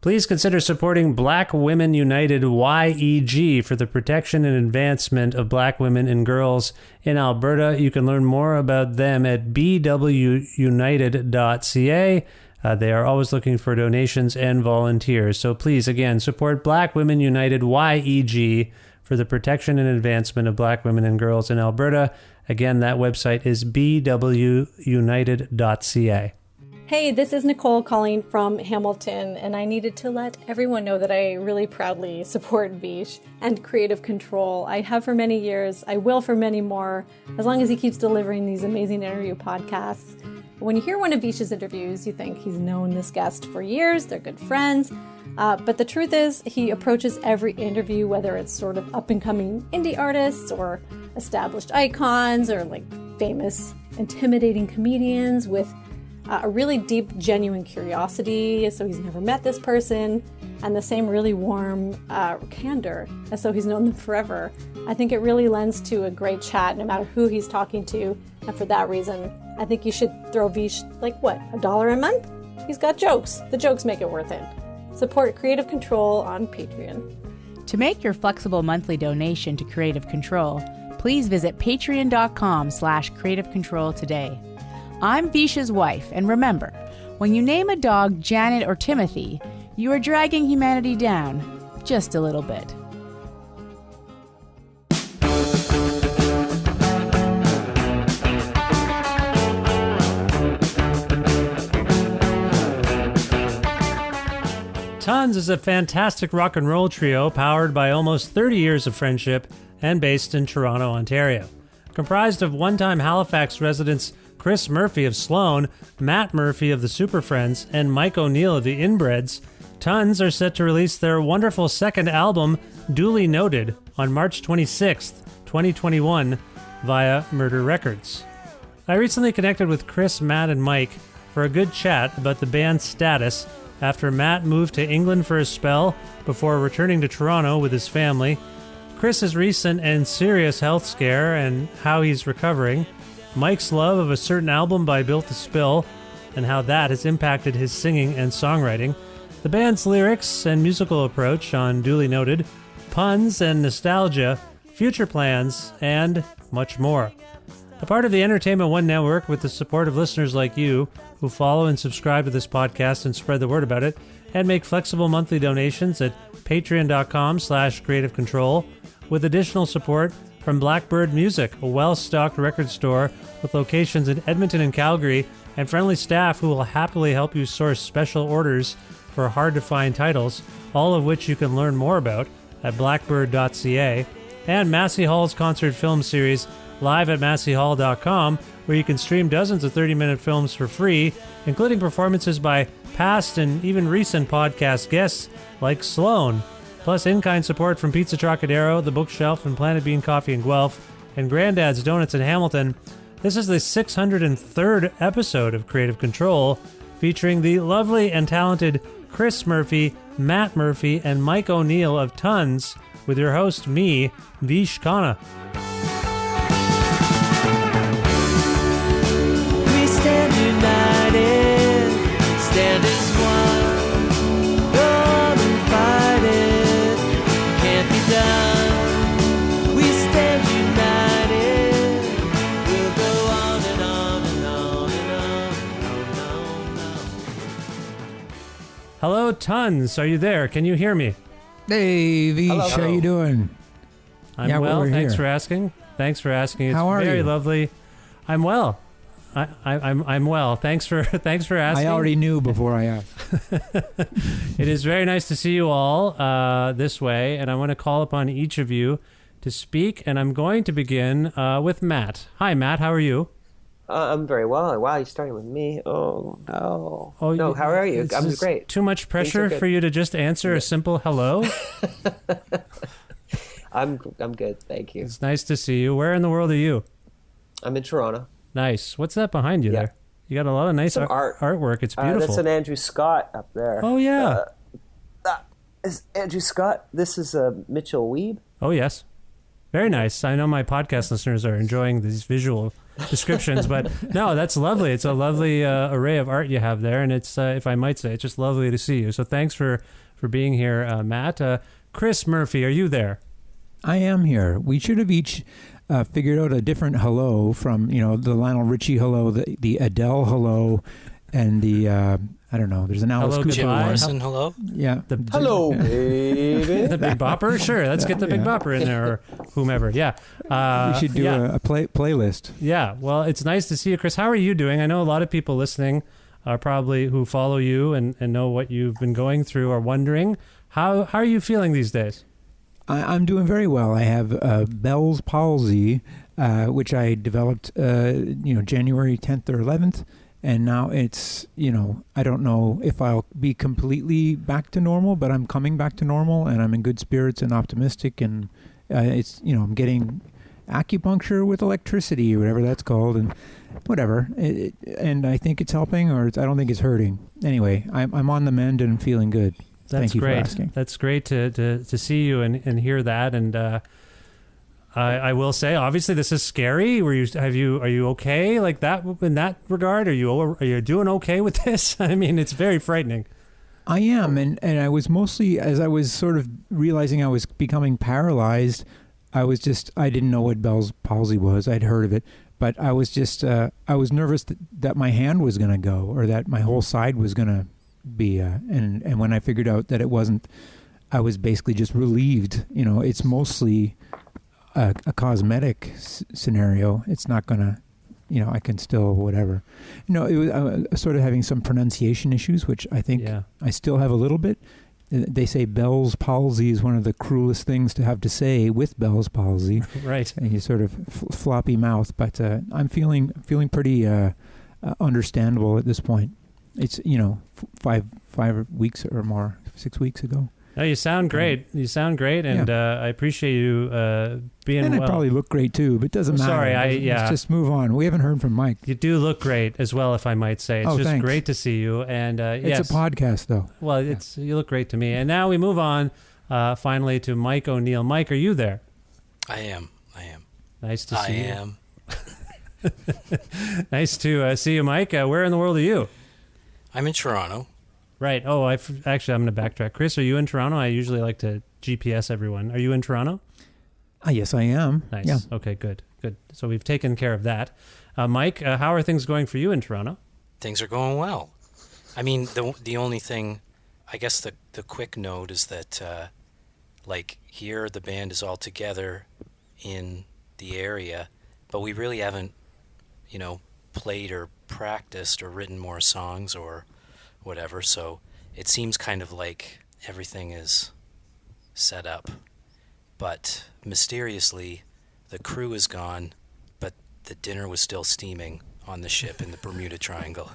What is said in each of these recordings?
Please consider supporting Black Women United YEG for the protection and advancement of black women and girls in Alberta. You can learn more about them at bwunited.ca. They are always looking for donations and volunteers. So please, again, support Black Women United YEG for the protection and advancement of black women and girls in Alberta. Again, that website is bwunited.ca. Hey, this is Nicole calling from Hamilton, and I needed to let everyone know that I really proudly support Vish and Creative Control. I have for many years, I will for many more, as long as he keeps delivering these amazing interview podcasts. When you hear one of Vish's interviews, you think he's known this guest for years, they're good friends, but the truth is he approaches every interview, whether it's sort of up-and-coming indie artists or established icons or like famous, intimidating comedians with a really deep, genuine curiosity, as though he's never met this person, and the same really warm candor, as though he's known them forever. I think it really lends to a great chat, no matter who he's talking to, and for that reason, I think you should throw Vish, $1 a month? He's got jokes. The jokes make it worth it. Support Creative Control on Patreon. To make your flexible monthly donation to Creative Control, please visit patreon.com/Creative Control today. I'm Vish's wife, and remember, when you name a dog Janet or Timothy, you are dragging humanity down just a little bit. TUNS is a fantastic rock and roll trio powered by almost 30 years of friendship and based in Toronto, Ontario. Comprised of one-time Halifax residents Chris Murphy of Sloan, Matt Murphy of the Super Friends, and Mike O'Neill of the Inbreds, TUNS are set to release their wonderful second album, Duly Noted, on March 26th, 2021, via Murder Records. I recently connected with Chris, Matt, and Mike for a good chat about the band's status after Matt moved to England for a spell before returning to Toronto with his family, Chris's recent and serious health scare and how he's recovering, Mike's love of a certain album by Built to Spill, and how that has impacted his singing and songwriting, the band's lyrics and musical approach on Duly Noted, puns and nostalgia, future plans, and much more. A part of the Entertainment One Network with the support of listeners like you who follow and subscribe to this podcast and spread the word about it, and make flexible monthly donations at patreon.com/Creative Control, with additional support from Blackbird Music, a well-stocked record store with locations in Edmonton and Calgary, and friendly staff who will happily help you source special orders for hard-to-find titles, all of which you can learn more about at blackbird.ca, and Massey Hall's concert film series, live at masseyhall.com, where you can stream dozens of 30-minute films for free, including performances by past and even recent podcast guests like Sloan, plus in-kind support from Pizza Trocadero, The Bookshelf, and Planet Bean Coffee in Guelph, and Granddad's Donuts in Hamilton. This is the 603rd episode of Creative Control, featuring the lovely and talented Chris Murphy, Matt Murphy, and Mike O'Neill of TUNS, with your host, me, Vish Khanna. We stand united, stand as one, go on and fight it, can't be done. We stand united, we'll go on and on and on and on. Hello, TUNS. Are you there? Can you hear me? Hey, Vish, Hello. how you doing? I'm Yeah, well. we're Thanks here. for asking. Thanks for asking. It's How are very you? lovely. I'm well. I'm well. Thanks for asking. I already knew before I asked. It is very nice to see you all this way, and I want to call upon each of you to speak. And I'm going to begin with Matt. Hi, Matt. How are you? I'm very well. Wow, you're starting with me. Oh, no. Oh, No, how are you? It's I'm just great. Too much pressure good. for you to just answer a simple hello? I'm good, thank you. It's nice to see you. Where in the world are you? I'm in Toronto. Nice. What's that behind you Yeah. there? You got a lot of nice Some art. artwork. It's beautiful. That's an Andrew Scott up there. Oh, yeah. That is Andrew Scott. This is Mitchell Weeb. Oh, yes. Very nice. I know my podcast listeners are enjoying these visual descriptions. But no, that's lovely. It's a lovely array of art you have there, and it's, if I might say, it's just lovely to see you. So thanks for being here, Matt. Chris Murphy, are you there? I am here. We should have each figured out a different hello from, the Lionel Richie hello, the Adele hello, and the, I don't know, there's an Alice Hello, Cooper goodbye. one. Morrison, hello? Yeah. Hello, baby. The Big Bopper? Sure, let's get the Big Bopper in there, or whomever. Yeah. We should do a playlist. Yeah, well, it's nice to see you, Chris. How are you doing? I know a lot of people listening are probably who follow you and know what you've been going through are wondering, how are you feeling these days? I'm doing very well. I have Bell's palsy, which I developed, January 10th or 11th. And now it's, I don't know if I'll be completely back to normal, but I'm coming back to normal, and I'm in good spirits and optimistic. And it's, I'm getting acupuncture with electricity or whatever that's called, and whatever. And I think it's helping, or I don't think it's hurting. Anyway, I'm on the mend and feeling good. That's Thank you great. for asking. That's great to see you and hear that. And I will say, obviously, this is scary. Are you okay like that in that regard? Are you doing okay with this? I mean, it's very frightening. I am, and I was mostly, as I was sort of realizing I was becoming paralyzed, I didn't know what Bell's palsy was. I'd heard of it, but I was just, I was nervous that my hand was going to go, or that my whole side was going to be, and when I figured out that it wasn't, I was basically just relieved. It's mostly a cosmetic scenario. It's not going to, I can still whatever. It was sort of having some pronunciation issues, which I think I still have a little bit. They say Bell's palsy is one of the cruelest things to have to say with Bell's palsy. Right. And you sort of floppy mouth, but I'm feeling pretty understandable at this point. It's 5 weeks or more, 6 weeks ago. No, you sound great. You sound great, and I appreciate you being and well. I probably look great too, but it doesn't matter. Sorry, Let's just move on. We haven't heard from Mike. You do look great as well, if I might say. It's just thanks. great to see you. And It's a podcast, though. Well, you look great to me. And now we move on finally to Mike O'Neill. Mike, are you there? I am. Nice to see you. I am. Nice to see you, Mike. Where in the world are you? I'm in Toronto. Right. Oh, actually, I'm going to backtrack. Chris, are you in Toronto? I usually like to GPS everyone. Are you in Toronto? Yes, I am. Nice. Yeah. Okay, good. So we've taken care of that. Mike, how are things going for you in Toronto? Things are going well. I mean, the only thing, I guess the quick note is that, here the band is all together in the area, but we really haven't, played or practiced or written more songs or whatever, so it seems kind of like everything is set up. But mysteriously, the crew is gone, but the dinner was still steaming on the ship in the Bermuda Triangle.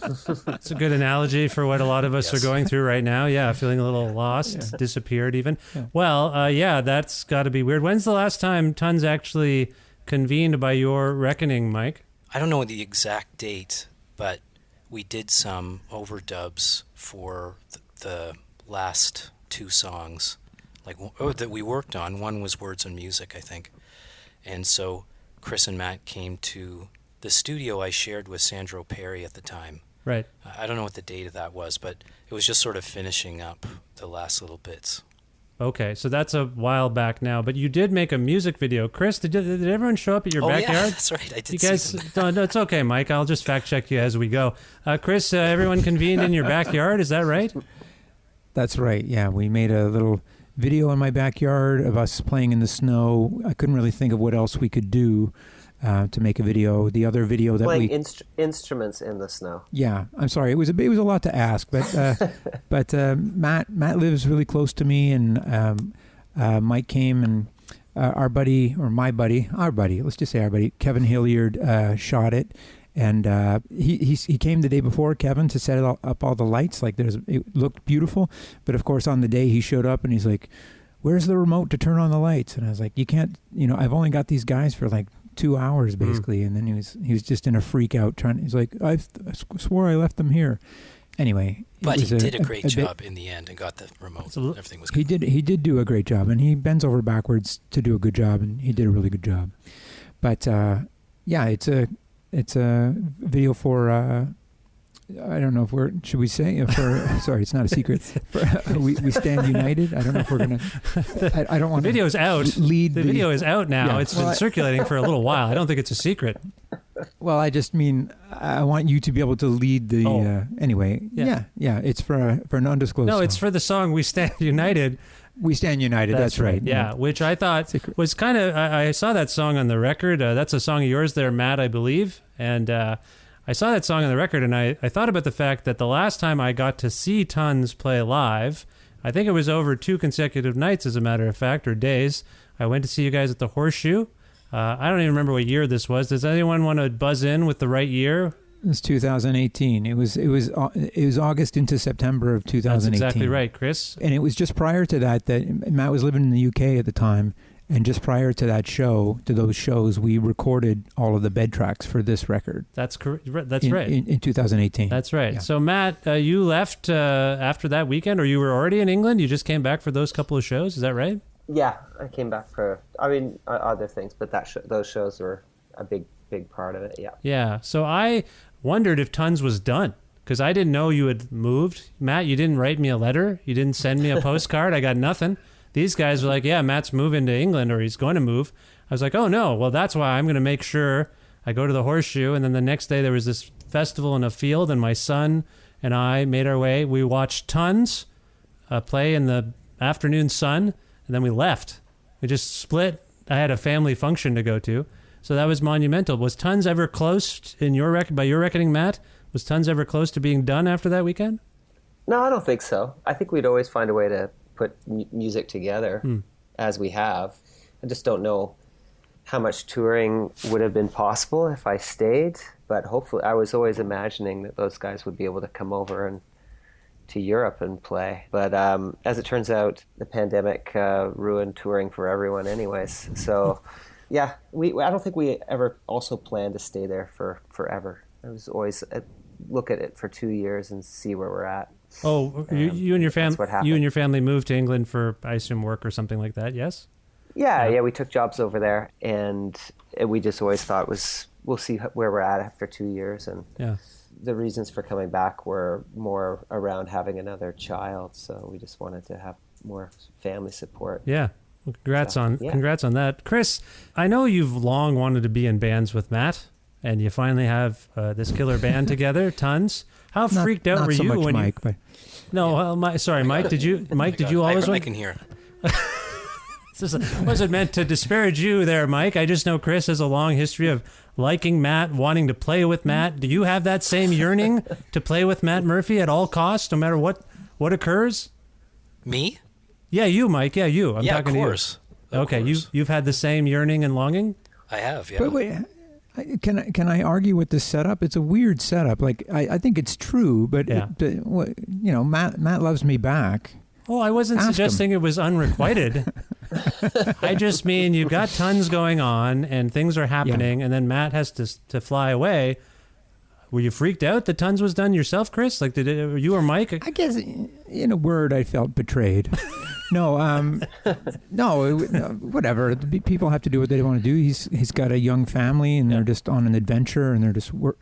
It's a good analogy for what a lot of us are going through right now. Yeah, feeling a little lost, disappeared even. Yeah. Well, that's got to be weird. When's the last time TUNS actually convened by your reckoning, Mike? I don't know the exact date, but we did some overdubs for the last two songs that we worked on. One was Words and Music, I think. And so Chris and Matt came to the studio I shared with Sandro Perry at the time. Right. I don't know what the date of that was, but it was just sort of finishing up the last little bits. Okay, so that's a while back now, but you did make a music video. Chris, did everyone show up at your backyard? Yeah, that's right. I did. You guys, see them. No, it's okay, Mike. I'll just fact check you as we go. Chris, everyone convened in your backyard. Is that right? That's right. Yeah, we made a little video in my backyard of us playing in the snow. I couldn't really think of what else we could do to make a video. The other video that playing instruments in the snow. Yeah, I'm sorry. It was a lot to ask, but Matt lives really close to me, and Mike came, and our buddy, let's just say our buddy, Kevin Hilliard, shot it. And he came the day before, Kevin, to set up all the lights. It looked beautiful. But of course, on the day he showed up and he's like, "Where's the remote to turn on the lights?" And I was like, "You can't. I've only got these guys for 2 hours basically." And then he was just in a freak out he's like, I swore I left them here. Anyway, but he did a great job in the end and got the remote. Everything was good. He did do a great job, and he bends over backwards to do a good job, and he did a really good job. But Yeah, it's a video for I don't know if we're should we say for sorry, it's not a secret. For, we stand united. I don't know if we're gonna. I don't want the video's out. Lead the video is out now. Yeah. It's been circulating for a little while. I don't think it's a secret. Well, I just mean I want you to be able to lead the. Anyway, yeah. It's for an undisclosed. No, song. it's for the song "We Stand United." We Stand United. That's right. Yeah, which I thought was kind of. I saw that song on the record. That's a song of yours, there, Matt, I believe, and. I saw that song on the record, and I thought about the fact that the last time I got to see TUNS play live, I think it was over 2 consecutive nights, as a matter of fact, or days. I went to see you guys at the Horseshoe. I don't even remember what year this was. Does anyone want to buzz in with the right year? It was 2018. It was August into September of 2018. That's exactly right, Chris. And it was just prior to that Matt was living in the UK at the time. And just prior to that show, to those shows, we recorded all of the bed tracks for this record. That's correct. That's right. In 2018. That's right. Yeah. So, Matt, you left after that weekend, or you were already in England? You just came back for those couple of shows? Is that right? Yeah, I came back for, other things, but those shows were a big part of it, yeah. Yeah. So I wondered if TUNS was done, because I didn't know you had moved. Matt, you didn't write me a letter. You didn't send me a postcard. I got nothing. These guys were like, yeah, Matt's moving to England, or he's going to move. I was like, oh, no. Well, that's why I'm going to make sure I go to the Horseshoe. And then the next day there was this festival in a field, and my son and I made our way. We watched TUNS play in the afternoon sun, and then we left. We just split. I had a family function to go to. So that was monumental. Was TUNS ever close, by your reckoning, Matt? Was TUNS ever close to being done after that weekend? No, I don't think so. I think we'd always find a way to put music together as we have. I just don't know how much touring would have been possible if I stayed, but hopefully I was always imagining that those guys would be able to come over and to Europe and play. But as it turns out, the pandemic ruined touring for everyone anyways. So yeah, I don't think we ever also planned to stay there for forever. I was always look at it for 2 years and see where we're at. Oh, you and your family moved to England for, I assume, work or something like that. Yes. Yeah. We took jobs over there, and we just always thought we'll see where we're at after 2 years, and the reasons for coming back were more around having another child. So we just wanted to have more family support. Yeah. Well, congrats on that, Chris. I know you've long wanted to be in bands with Matt, and you finally have this killer band together, TUNS. How freaked out were you when Mike, you? No, sorry, Mike. Did you always? I can hear. Wasn't meant to disparage you there, Mike. I just know Chris has a long history of liking Matt, wanting to play with Matt. Do you have that same yearning to play with Matt Murphy at all costs, no matter what occurs? Me? Yeah, you, Mike. Yeah, you. I'm talking of course. to you. Okay, you've had the same yearning and longing? I have. Yeah. But wait. Can I argue with this setup? It's a weird setup. Like I think it's true, but Matt loves me back. Oh, I wasn't suggesting it was unrequited. I just mean you've got TUNS going on and things are happening, and then Matt has to fly away. Were you freaked out that TUNS was done yourself, Chris? Like, did you or Mike? I guess, in a word, I felt betrayed. No, whatever. People have to do what they want to do. He's got a young family, and they're just on an adventure, and they're just we'll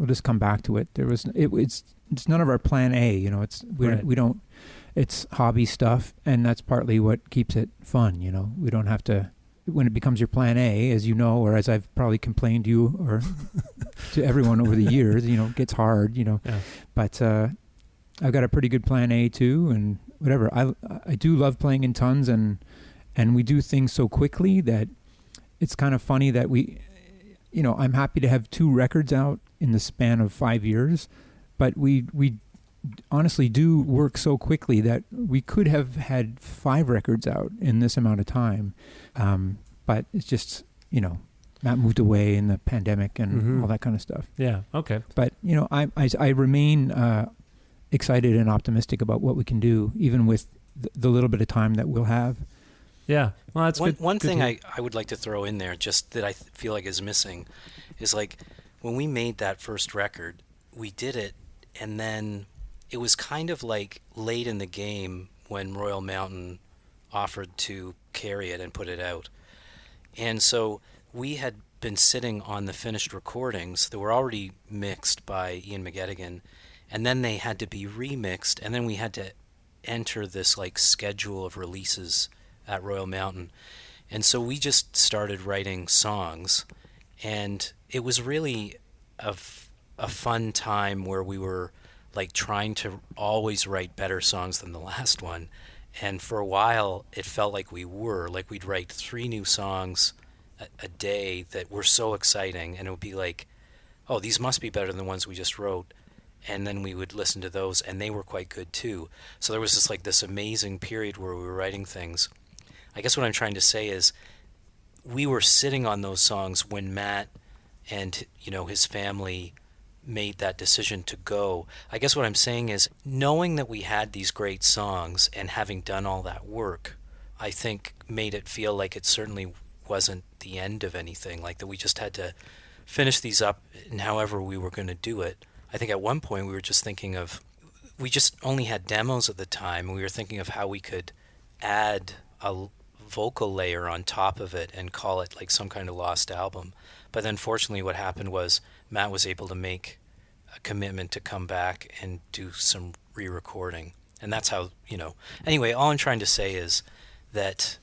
just come back to it. It's none of our plan A. We don't. It's hobby stuff, and that's partly what keeps it fun. We don't have to. When it becomes your plan A, as you know, or as I've probably complained to you or to everyone over the years, it gets hard. Yeah. But I've got a pretty good plan A too, and whatever. I do love playing in TUNS, and we do things so quickly that it's kind of funny that I'm happy to have 2 records out in the span of 5 years, but we honestly do work so quickly that we could have had 5 records out in this amount of time. But it's just, Matt moved away in the pandemic and all that kind of stuff. Yeah. Okay. But, I remain excited and optimistic about what we can do, even with the little bit of time that we'll have. Yeah. Well, that's good. One thing I would like to throw in there, just that I feel like is missing, is like when we made that first record, we did it, and then it was kind of like late in the game when Royal Mountain offered to carry it and put it out. And so we had been sitting on the finished recordings that were already mixed by Ian McGettigan, and then they had to be remixed, and then we had to enter this like schedule of releases at Royal Mountain. And so we just started writing songs, and it was really a fun time where we were like trying to always write better songs than the last one. And for a while, it felt like we'd write 3 new songs a day that were so exciting, and it would be like, oh, these must be better than the ones we just wrote. And then we would listen to those, and they were quite good too. So there was this amazing period where we were writing things. I guess what I'm trying to say is we were sitting on those songs when Matt and, his family made that decision to go. I guess what I'm saying is knowing that we had these great songs and having done all that work, I think made it feel like it certainly wasn't the end of anything, like that we just had to finish these up and however we were going to do it. I think at one point we were just thinking of, we just only had demos at the time, and we were thinking of how we could add a vocal layer on top of it and call it like some kind of lost album. But then fortunately what happened was Matt was able to make a commitment to come back and do some re-recording. And that's how, Anyway, all I'm trying to say is that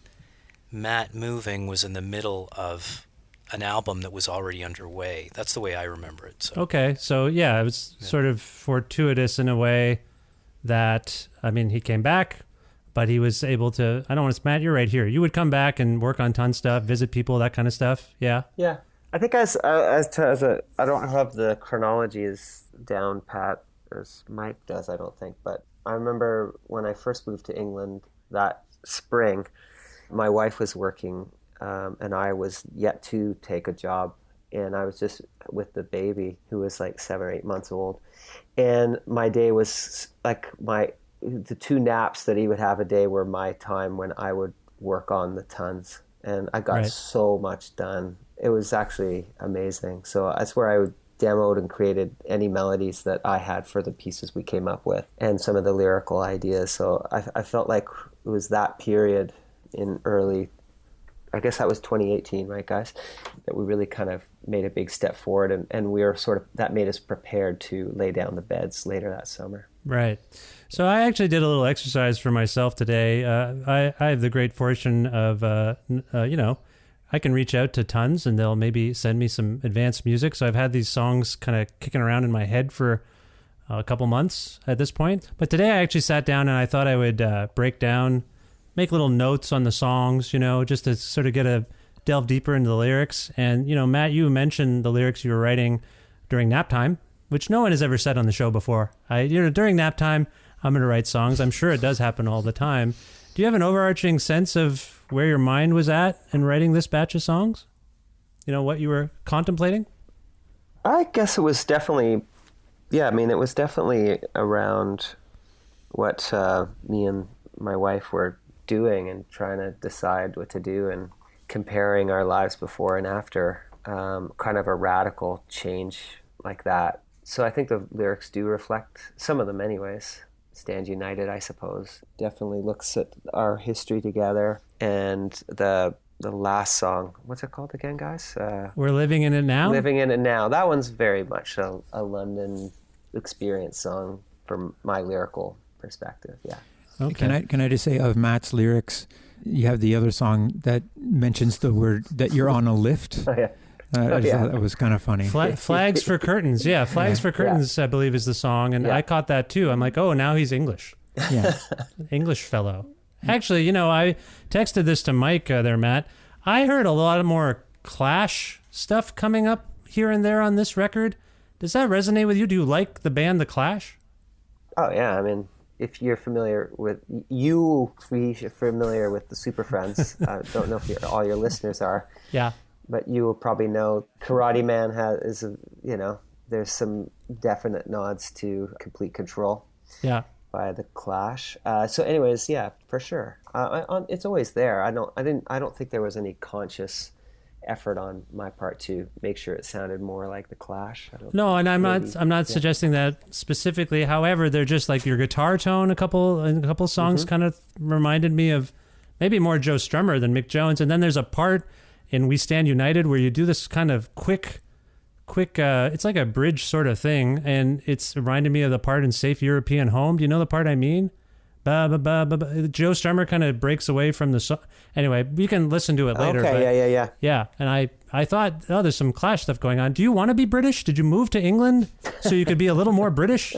Matt moving was in the middle of an album that was already underway. That's the way I remember it. So. Okay, so yeah, it was sort of fortuitous in a way that, he came back, but he was able to, I don't want to, Matt, you're right here. You would come back and work on TUNS stuff, visit people, that kind of stuff. Yeah. Yeah. I think I don't have the chronology as down pat as Mike does, I don't think. But I remember when I first moved to England that spring, my wife was working and I was yet to take a job. And I was just with the baby who was like 7 or 8 months old. And my day was like the 2 naps that he would have a day were my time when I would work on the TUNS. And I got so much done. It was actually amazing. So that's where I demoed and created any melodies that I had for the pieces we came up with and some of the lyrical ideas. So I felt like it was that period in early, I guess that was 2018, right, guys? That we really kind of made a big step forward, and we were that made us prepared to lay down the beds later that summer. Right. So I actually did a little exercise for myself today. I have the great fortune of, I can reach out to TUNS and they'll maybe send me some advanced music. So I've had these songs kind of kicking around in my head for a couple months at this point. But today I actually sat down and I thought I would break down, make little notes on the songs, just to sort of delve deeper into the lyrics. And, Matt, you mentioned the lyrics you were writing during nap time, which no one has ever said on the show before. During nap time, I'm going to write songs. I'm sure it does happen all the time. Do you have an overarching sense of where your mind was at in writing this batch of songs? What you were contemplating? I guess it was definitely, it was definitely around what me and my wife were doing and trying to decide what to do and comparing our lives before and after, kind of a radical change like that. So I think the lyrics do reflect, some of them anyways, Stand United, I suppose. Definitely looks at our history together. And the last song, what's it called again, guys? We're Living in It Now? Living in It Now. That one's very much a London experience song from my lyrical perspective, yeah. Okay. Can I just say, of Matt's lyrics, you have the other song that mentions the word that you're on a lift. Oh, yeah. That was kind of funny. Flags for Curtains. Yeah, Flags for Curtains, I believe, is the song. And I caught that too. I'm like, oh, now he's English. Yeah. English fellow. Actually, I texted this to Mike there, Matt. I heard a lot more Clash stuff coming up here and there on this record. Does that resonate with you? Do you like the band The Clash? Oh, yeah. If you're familiar with the Super Friends, I don't know if all your listeners are. Yeah. But you will probably know Karate Man there's some definite nods to Complete Control. Yeah. By the Clash. So anyways, yeah, for sure. It's always there. I don't think there was any conscious effort on my part to make sure it sounded more like the Clash. No, and I'm not suggesting that specifically. However, they're just like your guitar tone. A couple songs kind of reminded me of maybe more Joe Strummer than Mick Jones. And then there's a part in We Stand United, where you do this kind of quick, it's like a bridge sort of thing, and it's reminded me of the part in Safe European Home. Do you know the part I mean? Ba, ba, ba, ba, ba. Joe Strummer kind of breaks away from the song. Anyway, you can listen to it later. Okay, but yeah. And I thought, oh, there's some Clash stuff going on. Do you want to be British? Did you move to England so you could be a little more British?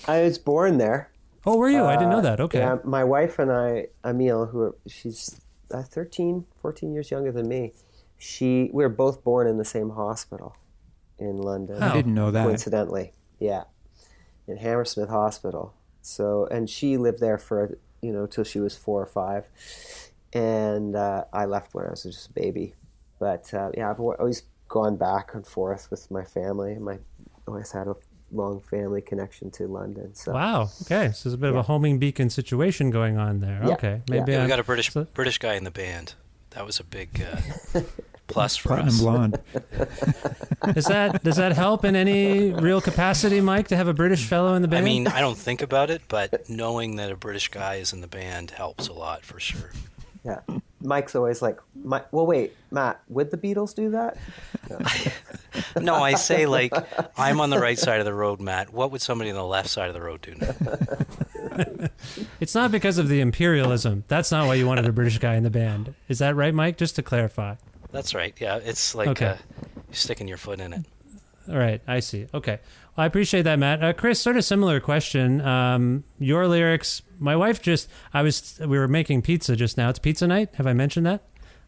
I was born there. Oh, were you? I didn't know that. Okay. Yeah, my wife and I, Emile, she's 13, 14 years younger than me. We were both born in the same hospital in London. I didn't know that. Coincidentally, yeah, in Hammersmith Hospital. So, and she lived there for, till she was 4 or 5. And I left when I was just a baby. But I've always gone back and forth with my family. I always had a long family connection to London. So. Wow. Okay. So there's a bit of a homing beacon situation going on there. Yeah. Okay. Maybe we got a British guy in the band. That was a big plus for Platinum us. blonde. Does that help in any real capacity, Mike, to have a British fellow in the band? I mean, I don't think about it, but knowing that a British guy is in the band helps a lot for sure. Yeah. Mike's always like, well, wait, Matt, would the Beatles do that? No, I say like, I'm on the right side of the road, Matt. What would somebody on the left side of the road do now? It's not because of the imperialism. That's not why you wanted a British guy in the band. Is that right, Mike? Just to clarify. That's right. Yeah, it's like Okay. you're sticking your foot in it. All right, I see. Okay. Well, I appreciate that, Matt. Chris, sort of similar question. Your lyrics, my wife we were making pizza just now. It's pizza night. Have I mentioned that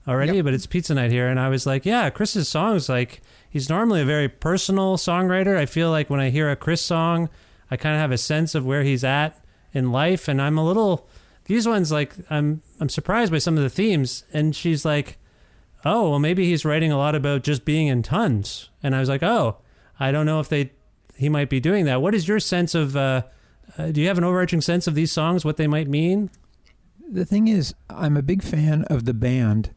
already? Yep. But it's pizza night here. And I was like, yeah, Chris's songs, like, he's normally a very personal songwriter. I feel like when I hear a Chris song, I kind of have a sense of where he's at in life. And these ones, like, I'm surprised by some of the themes. And she's like, oh, well, maybe he's writing a lot about just being in TUNS. And I was like, oh, I don't know if he might be doing that. What is your sense of, do you have an overarching sense of these songs, what they might mean? The thing is, I'm a big fan of the band,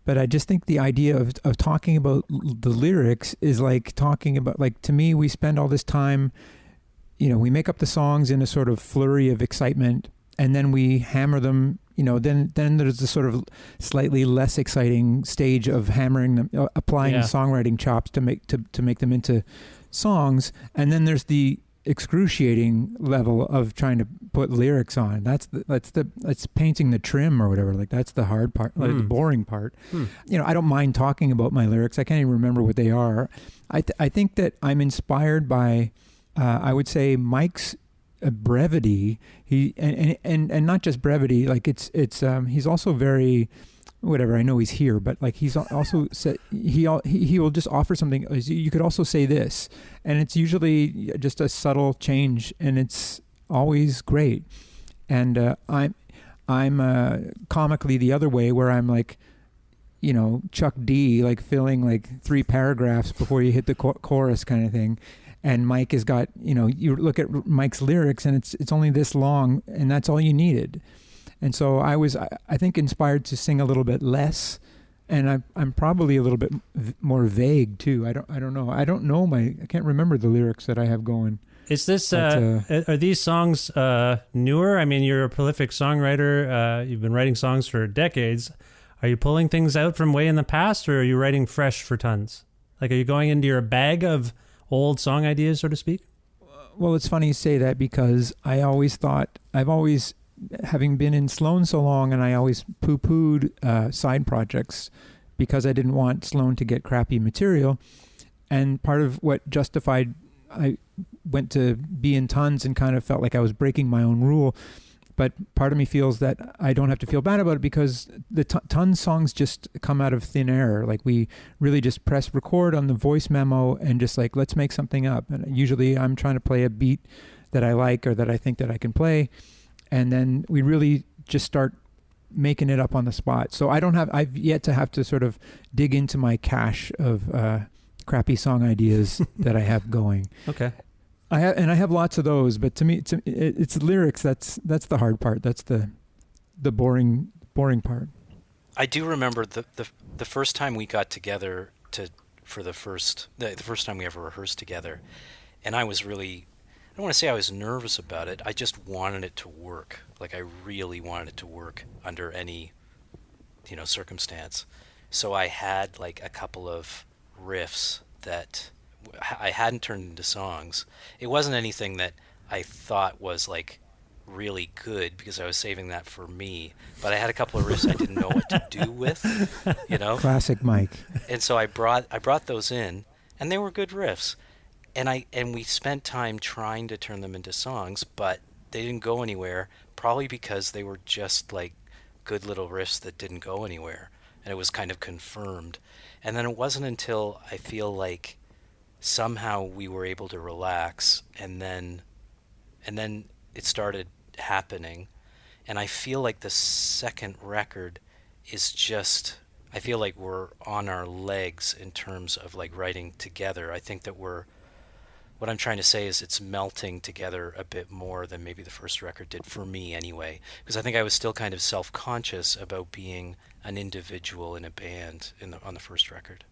but I just think the idea of talking about the lyrics is like talking about, like, to me, we spend all this time, we make up the songs in a sort of flurry of excitement, and then we hammer them. Then there's the sort of slightly less exciting stage of hammering them, applying songwriting chops to make them into songs, and then there's the excruciating level of trying to put lyrics on. That's painting the trim or whatever. Like, that's the hard part, like the boring part. I don't mind talking about my lyrics. I can't even remember what they are. I think that I'm inspired by, I would say, Mike's brevity. He and not just brevity. Like, it's he's also very, whatever. I know he's here, but like, he's also said he will just offer something. You could also say this, and it's usually just a subtle change, and it's always great. And I'm comically the other way, where I'm like, Chuck D, like filling like 3 paragraphs before you hit the chorus kind of thing. And Mike has got, you look at Mike's lyrics, and it's only this long, and that's all you needed. And so I was, I think, inspired to sing a little bit less, and I'm probably a little bit more vague too. I don't know. I can't remember the lyrics that I have going. Is this are these songs newer? I mean, you're a prolific songwriter. You've been writing songs for decades. Are you pulling things out from way in the past, or are you writing fresh for TUNS? Like, are you going into your bag of old song ideas, so to speak? Well, it's funny you say that, because I've always, having been in Sloan so long, and I always poo-pooed side projects because I didn't want Sloan to get crappy material. And part of what justified I went to be in TUNS and kind of felt like I was breaking my own rule. But part of me feels that I don't have to feel bad about it, because the TUNS songs just come out of thin air. Like, we really just press record on the voice memo and just like, let's make something up. And usually I'm trying to play a beat that I like, or that I think that I can play. And then we really just start making it up on the spot. So I've yet to have to sort of dig into my cache of crappy song ideas that I have going. Okay. I have lots of those, but to me, it's lyrics. That's the hard part. That's the boring part. I do remember the first time we got together for the first time we ever rehearsed together, and I was really, I don't want to say I was nervous about it. I just wanted it to work. Like, I really wanted it to work under any, circumstance. So I had like a couple of riffs that I hadn't turned into songs. It wasn't anything that I thought was like really good because I was saving that for me. But I had a couple of riffs I didn't know what to do with, you know. Classic Mike. And so I brought those in, and they were good riffs. And we spent time trying to turn them into songs, but they didn't go anywhere, probably because they were just like good little riffs that didn't go anywhere, and it was kind of confirmed. And then it wasn't until I feel like somehow we were able to relax, and then it started happening. And I feel like the second record is just, I feel like we're on our legs in terms of like writing together. I think that what I'm trying to say is it's melting together a bit more than maybe the first record did, for me anyway, because I think I was still kind of self-conscious about being an individual in a band on the first record.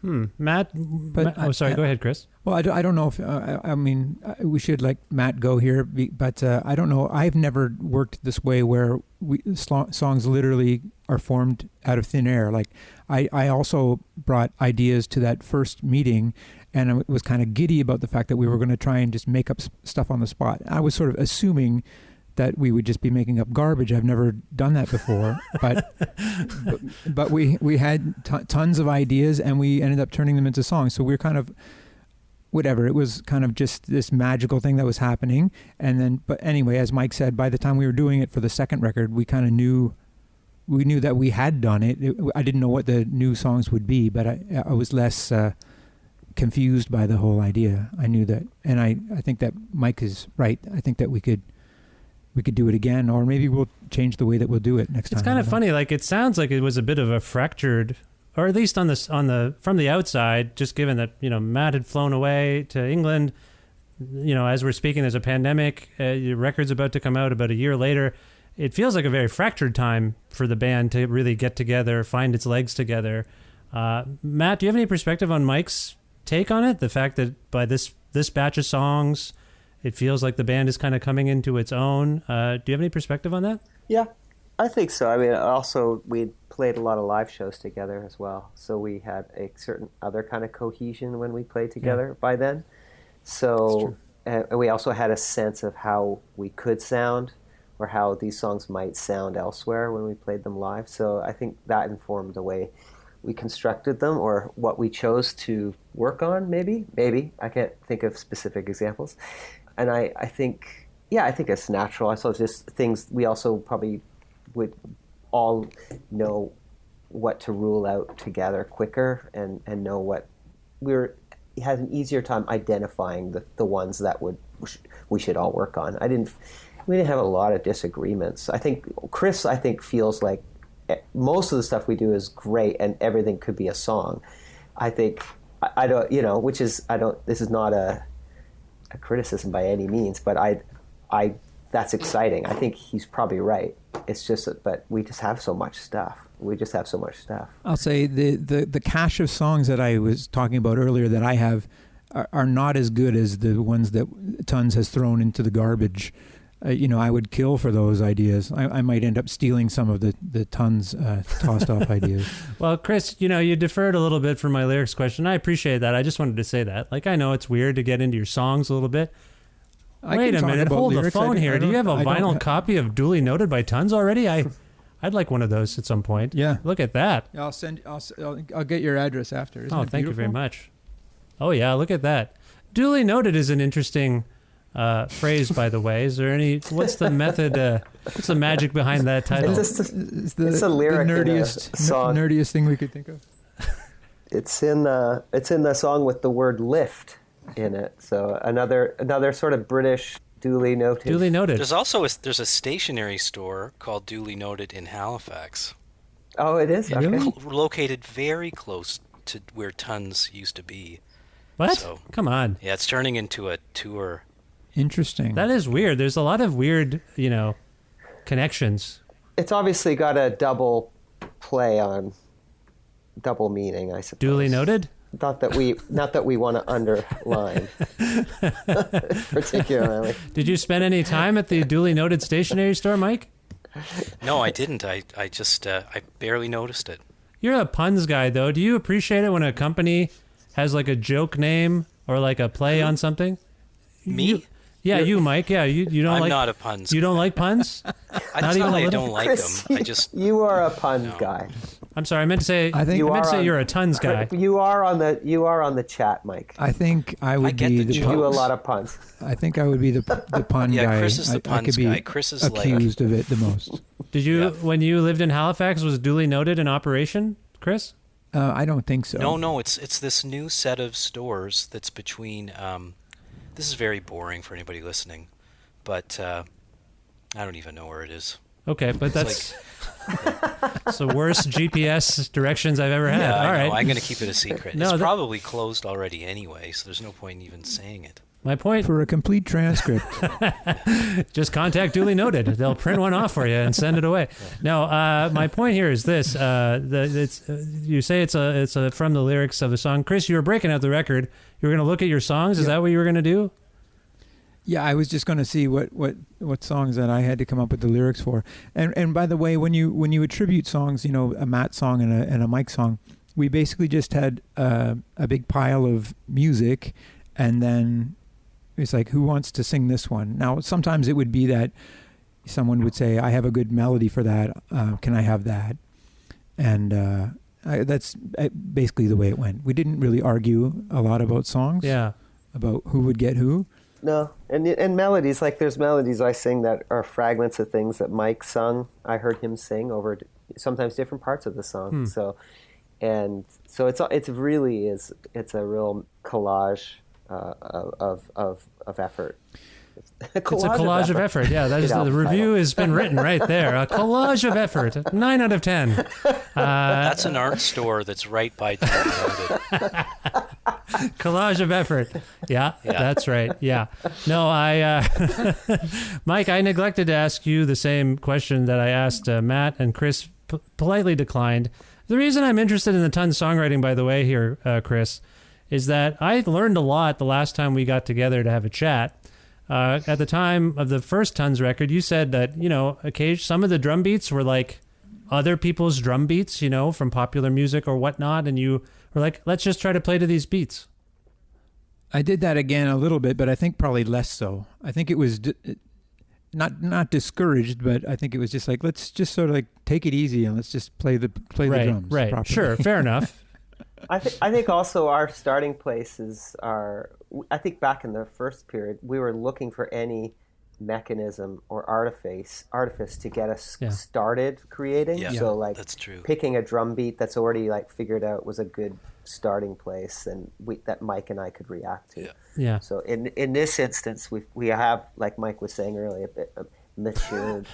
Matt, sorry, go ahead, Chris. Well, I don't know if, I mean, we should let Matt go here, but I don't know. I've never worked this way where songs literally are formed out of thin air. Like, I also brought ideas to that first meeting, and I was kind of giddy about the fact that we were going to try and just make up stuff on the spot. I was sort of assuming that we would just be making up garbage. I've never done that before, but we had tons of ideas, and we ended up turning them into songs. So we're kind of, whatever, it was kind of just this magical thing that was happening. And then, but anyway, as Mike said, by the time we were doing it for the second record, we kind of knew that we had done it. I didn't know what the new songs would be, but I was less confused by the whole idea. I knew that, and I think that Mike is right. I think that we could do it again, or maybe we'll change the way that we'll do it next time. It's kind of funny. Like, it sounds like it was a bit of a fractured, or at least from the outside, just given that, you know, Matt had flown away to England. You know, as we're speaking, there's a pandemic. Your record's about to come out about a year later. It feels like a very fractured time for the band to really get together, find its legs together. Matt, do you have any perspective on Mike's take on it? The fact that by this batch of songs, it feels like the band is kind of coming into its own. Do you have any perspective on that? Yeah, I think so. I mean, also, we played a lot of live shows together as well. So we had a certain other kind of cohesion when we played together by then. So and we also had a sense of how we could sound, or how these songs might sound elsewhere when we played them live. So I think that informed the way we constructed them, or what we chose to work on, maybe. I can't think of specific examples. And I think it's natural. I saw just things we also probably would all know what to rule out together quicker, and know what we had an easier time identifying the ones that we should all work on. We didn't have a lot of disagreements. I think Chris feels like most of the stuff we do is great and everything could be a song. I think I don't, you know, this is not a criticism by any means, but that's exciting. I think he's probably right. It's just but we just have so much stuff. I'll say the cache of songs that I was talking about earlier that I have are not as good as the ones that TUNS has thrown into the garbage. You know, I would kill for those ideas. I might end up stealing some of the TUNS tossed off ideas. Well, Chris, you know, you deferred a little bit from my lyrics question. I appreciate that. I just wanted to say that. Like, I know it's weird to get into your songs a little bit. Wait a minute, hold the phone here. Do you have a vinyl copy of Duly Noted by TUNS already? I'd like one of those at some point. Yeah. Look at that. I'll get your address after. Isn't it thank you beautiful? very much. Oh yeah, look at that. Duly Noted is an interesting phrase, by the way. Is there what's the method, what's the magic behind that title? It's a lyric, the nerdiest, song. Nerdiest thing we could think of. It's in the song with the word lift in it. So another sort of British Duly Noted. Duly Noted. There's also a stationery store called Duly Noted in Halifax. Oh, it is? Yeah, Okay. Located very close to where TUNS used to be. What? So, come on. Yeah, it's turning into a tour. Interesting. That is weird. There's a lot of weird, you know, connections. It's obviously got a double play on double meaning, I suppose. Duly Noted? Not that we want to underline particularly. Did you spend any time at the Duly Noted stationery store, Mike? No, I didn't. I just I barely noticed it. You're a puns guy, though. Do you appreciate it when a company has like a joke name or like a play on something? Me? You, Mike. Yeah, you don't I'm like. not a puns. You don't like puns? It's not like I don't like Chris, them. I just you are a pun guy. I'm sorry. I meant to say. I think- I meant to say you're a tons guy. You are on the chat, Mike. I think I would get be the the You joke. do a Jokes. lot of puns. I think I would be the pun Yeah, guy. Chris is the I puns could be guy. Chris is like- accused of it the most. Did you, Yeah. when you lived in Halifax, was duly noted in operation, Chris? I don't think so. no. It's this new set of stores that's between. This is very boring for anybody listening, but I don't even know where it is. Okay, but that's it's the worst GPS directions I've ever had. Yeah, All I right. know. I'm going to keep it a secret. No, it's that- probably closed already anyway, so there's no point in even saying it. My point, For a complete transcript, just contact duly noted. They'll print one off for you and send it away. No, my point here is this: you say it's from the lyrics of the song. Chris, you were breaking out the record. You were going to look at your songs. Is that what you were going to do? yeah, I was just going to see what songs that I had to come up with the lyrics for. And by the way, when you attribute songs, you know, a Matt song and a Mike song, we basically just had a big pile of music, and then it's like, who wants to sing this one? Now, sometimes it would be that someone would say, I have a good melody for that. Can I have that? And that's basically the way it went. We didn't really argue a lot about songs. Yeah. About who would get who. No, and melodies, like there's melodies I sing that are fragments of things that Mike sung. I heard him sing over sometimes different parts of the song. So it's really it's a real collage of effort. It's a collage of effort. Yeah, that is the review has been written right there. A collage of effort. 9 out of 10. That's an art store that's right by Duly Noted. Collage of effort. Yeah, that's right. Yeah. No, Mike, I neglected to ask you the same question that I asked Matt, and Chris politely declined. The reason I'm interested in the TUNS songwriting, by the way, here, Chris, is that I learned a lot the last time we got together to have a chat. At the time of the first TUNS record, you said that, you know, some of the drum beats were like other people's drum beats, you know, from popular music or whatnot, and you were like, let's just try to play to these beats. I did that again a little bit, but I think probably less so. I think it was not discouraged, but I think it was just like, let's just sort of like take it easy and let's just play the drums. Right, properly. sure, fair enough. I think also our starting places are. I think back in the first period, we were looking for any mechanism or artifice to get us started creating. Yeah, so like that's true. Picking a drum beat that's already like figured out was a good starting place, and that Mike and I could react to. Yeah. So in this instance, we have, like Mike was saying earlier, a bit matured.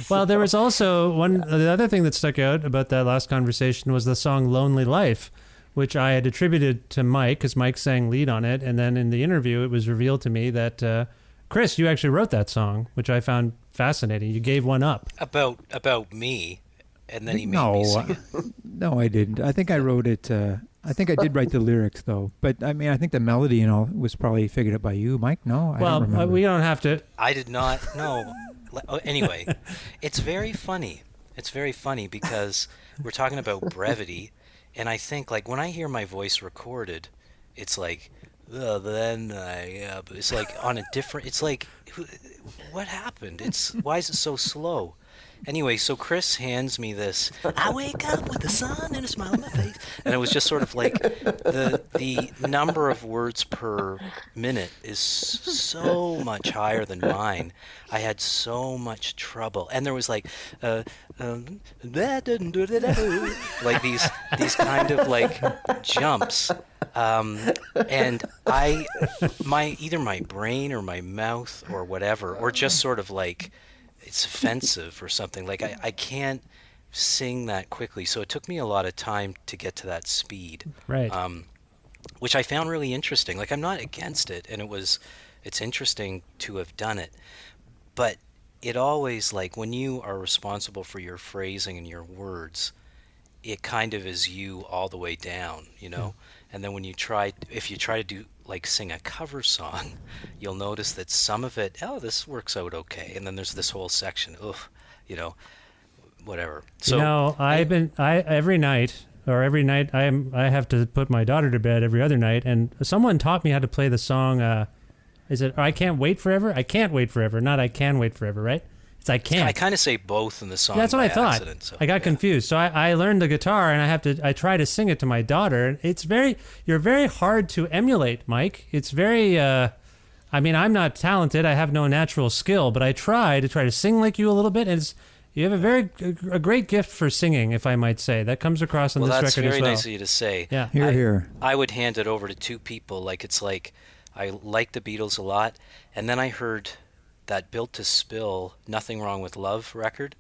Well, there was also the other thing that stuck out about that last conversation was the song Lonely Life, which I had attributed to Mike because Mike sang lead on it. And then in the interview, it was revealed to me that, Chris, you actually wrote that song, which I found fascinating. You gave one up. About me, and then he made me sing it. No, I didn't. I think I wrote it. I think I did write the lyrics, though. But, I mean, I think the melody and all was probably figured out by you, Mike. No, I don't remember. We don't have to. I did not know. Anyway, it's very funny. It's very funny because we're talking about brevity, and I think, like, when I hear my voice recorded, it's like, it's like on a different. It's like, what happened? Why is it so slow? Anyway, so Chris hands me this. I wake up with the sun and a smile on my face, and it was just sort of like the number of words per minute is so much higher than mine. I had so much trouble, and there was like like these kind of like jumps, and either my brain or my mouth or whatever, or just sort of like. It's offensive or something. Like I can't sing that quickly, so it took me a lot of time to get to that speed. Right. Which I found really interesting. Like I'm not against it, and it's interesting to have done it, but it always, like, when you are responsible for your phrasing and your words, it kind of is you all the way down, you know. And then if you try to do like sing a cover song, you'll notice that some of it, this works out okay, and then there's this whole section, you know, whatever. So every night I have to put my daughter to bed every other night, and someone taught me how to play the song. Is it I Can't Wait Forever? I Can't Wait Forever, not I Can Wait Forever, right? It's I Can't. I kind of say both in the song. Yeah, that's what I thought. Accident, so, I got confused. So I learned the guitar, and I try to sing it to my daughter. You're very hard to emulate, Mike. It's very, I'm not talented. I have no natural skill, but I try to sing like you a little bit. And you have a great gift for singing, if I might say. That comes across on this record as well. Well, that's very nice of you to say. Yeah. Here. I would hand it over to two people. Like, it's like, I like the Beatles a lot, and then I heard that Built to Spill, Nothing Wrong with Love record,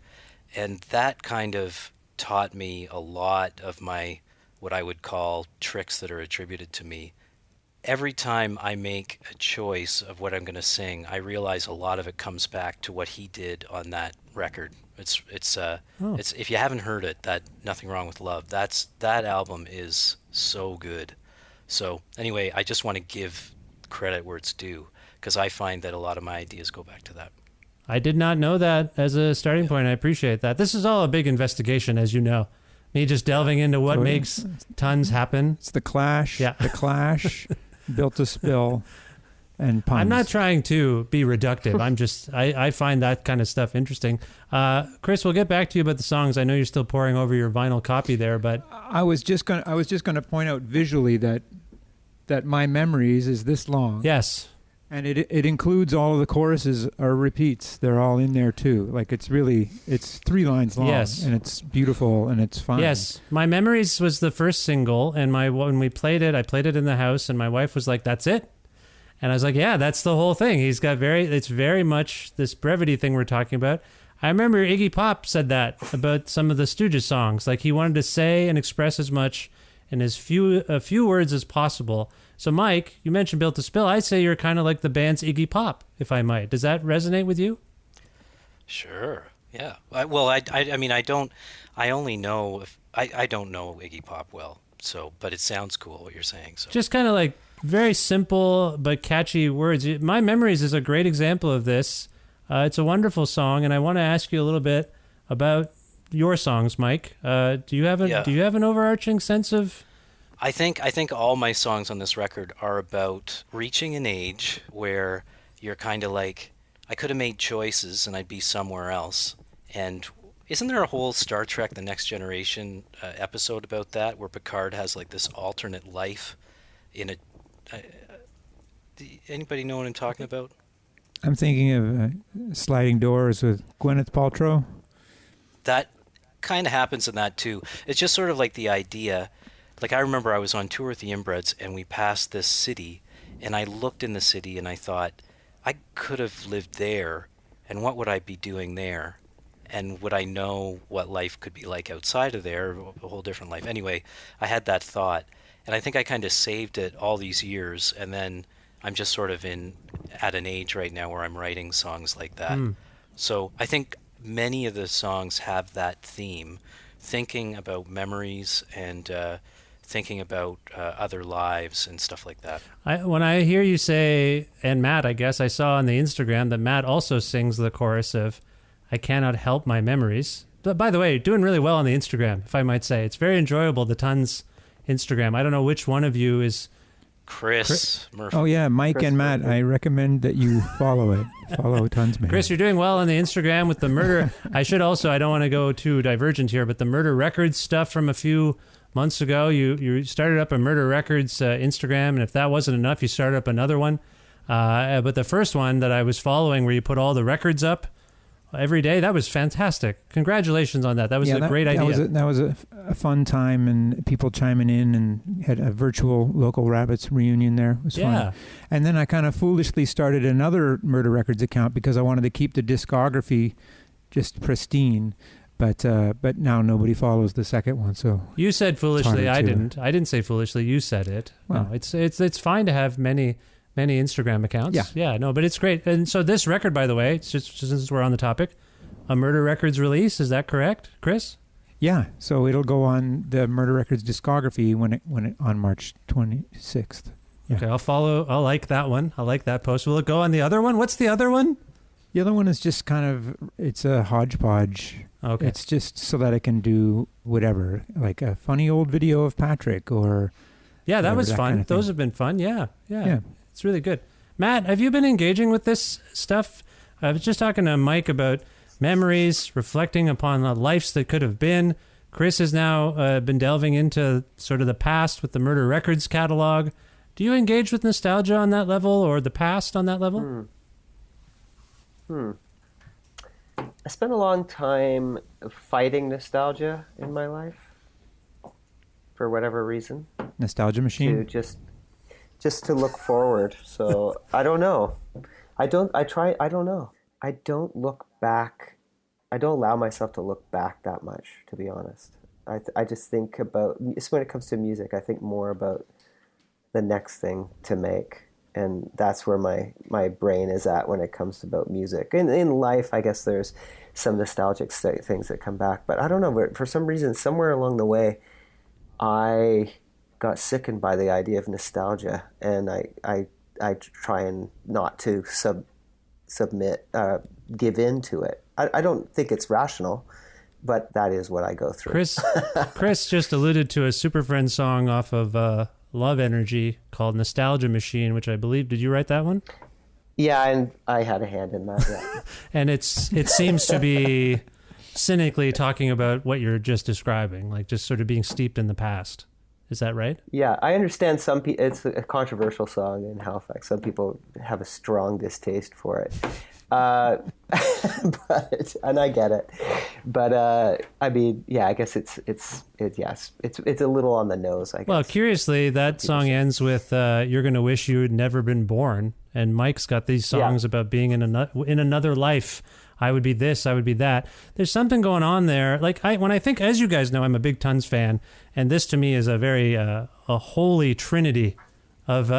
and that kind of taught me a lot of my, what I would call tricks that are attributed to me. Every time I make a choice of what I'm going to sing, I realize a lot of it comes back to what he did on that record. It's if you haven't heard it, that Nothing Wrong with Love, that album is so good. So anyway, I just want to give credit where it's due, because I find that a lot of my ideas go back to that. I did not know that as a starting point. I appreciate that. This is all a big investigation, as you know. Me just delving into what makes TUNS happen. It's the Clash. Yeah. The Clash, Built to Spill, and puns. I'm not trying to be reductive. I find that kind of stuff interesting. Chris, we'll get back to you about the songs. I know you're still poring over your vinyl copy there, but I was just going to point out visually that My Memories is this long. yes. And it includes all of the choruses or repeats. They're all in there too. Like it's 3 lines long. Yes. And it's beautiful and it's fun. Yes, My Memories was the first single, and when we played it, I played it in the house, and my wife was like, "That's it," and I was like, "Yeah, that's the whole thing." It's very much this brevity thing we're talking about. I remember Iggy Pop said that about some of the Stooges songs. Like he wanted to say and express as much in as few words as possible. So, Mike, you mentioned Built to Spill. I'd say you're kind of like the band's Iggy Pop, if I might. Does that resonate with you? Sure. Yeah. I only know I don't know Iggy Pop well. So, but it sounds cool what you're saying. So Just kind of like very simple but catchy words. My Memories is a great example of this. It's a wonderful song, and I want to ask you a little bit about your songs, Mike. Do you have an overarching sense of? I think all my songs on this record are about reaching an age where you're kind of like, I could have made choices and I'd be somewhere else. And isn't there a whole Star Trek The Next Generation episode about that, where Picard has like this alternate life in a... anybody know what I'm talking about? I'm thinking of Sliding Doors with Gwyneth Paltrow. That kind of happens in that too. It's just sort of like the idea... Like, I remember I was on tour with the Inbreds, and we passed this city, and I looked in the city, and I thought, I could have lived there, and what would I be doing there? And would I know what life could be like outside of there, a whole different life? Anyway, I had that thought, and I think I kind of saved it all these years, and then I'm just sort of at an age right now where I'm writing songs like that. So I think many of the songs have that theme, thinking about memories and... thinking about other lives and stuff like that. When I hear you say, and Matt, I guess I saw on the Instagram that Matt also sings the chorus of I Cannot Help My Memories. But by the way, doing really well on the Instagram, if I might say. It's very enjoyable, the TUNS Instagram. I don't know which one of you is... Chris Murphy. Oh, yeah, Mike Chris and Matt. Murphy. I recommend that you follow it. Follow TUNS Man. Chris, you're doing well on the Instagram with the murder. I don't want to go too divergent here, but the Murder Records stuff from a few months ago, you started up a Murder Records Instagram, and if that wasn't enough, you started up another one. But the first one that I was following, where you put all the records up every day, that was fantastic. Congratulations on that. That was a great idea. That was a fun time, and people chiming in, and had a virtual Local Rabbits reunion there. It was fun. And then I kind of foolishly started another Murder Records account because I wanted to keep the discography just pristine. But now nobody follows the second one. So you said foolishly. I to... didn't. I didn't say foolishly. You said it. Well, no, it's fine to have many Instagram accounts. Yeah. No, but it's great. And so this record, by the way, just since we're on the topic, a Murder Records release. Is that correct, Chris? Yeah. So it'll go on the Murder Records discography when it on March 26th. Yeah. Okay, I'll follow. I'll like that one. I like that post. Will it go on the other one? What's the other one? The other one is just kind of, it's a hodgepodge. Okay. It's just so that I can do whatever, like a funny old video of Patrick or Yeah, that whatever, was that fun. kind of Those thing. have been fun. Yeah. Yeah. It's really good. Matt, have you been engaging with this stuff? I was just talking to Mike about memories, reflecting upon the lives that could have been. Chris has now been delving into sort of the past with the Murder Records catalog. Do you engage with nostalgia on that level or the past on that level? I spent a long time fighting nostalgia in my life for whatever reason. Nostalgia To machine. just to look forward. So I don't know. I don't know. I don't look back. I don't allow myself to look back that much, to be honest. I just think about, when it comes to music, I think more about the next thing to make. And that's where my brain is at when it comes about music. In life, I guess there's some nostalgic things that come back. But I don't know, but for some reason, somewhere along the way, I got sickened by the idea of nostalgia. And I try and not to give in to it. I don't think it's rational, but that is what I go through. Chris just alluded to a Super Friends song off of Love Energy called Nostalgia Machine, which I believe, did you write that one? Yeah, and I had a hand in that, yeah. And it seems to be cynically talking about what you're just describing, like just sort of being steeped in the past. Is that right? Yeah, I understand some people, it's a controversial song in Halifax. Some people have a strong distaste for it. And I get it. But I mean, yeah, I guess it's a little on the nose, I guess. Well, curiously, that song ends with "You're gonna wish you had never been born," and Mike's got these songs about being in another life. I would be this, I would be that. There's something going on there. Like when I think, as you guys know, I'm a big TUNS fan, and this to me is a very a holy trinity of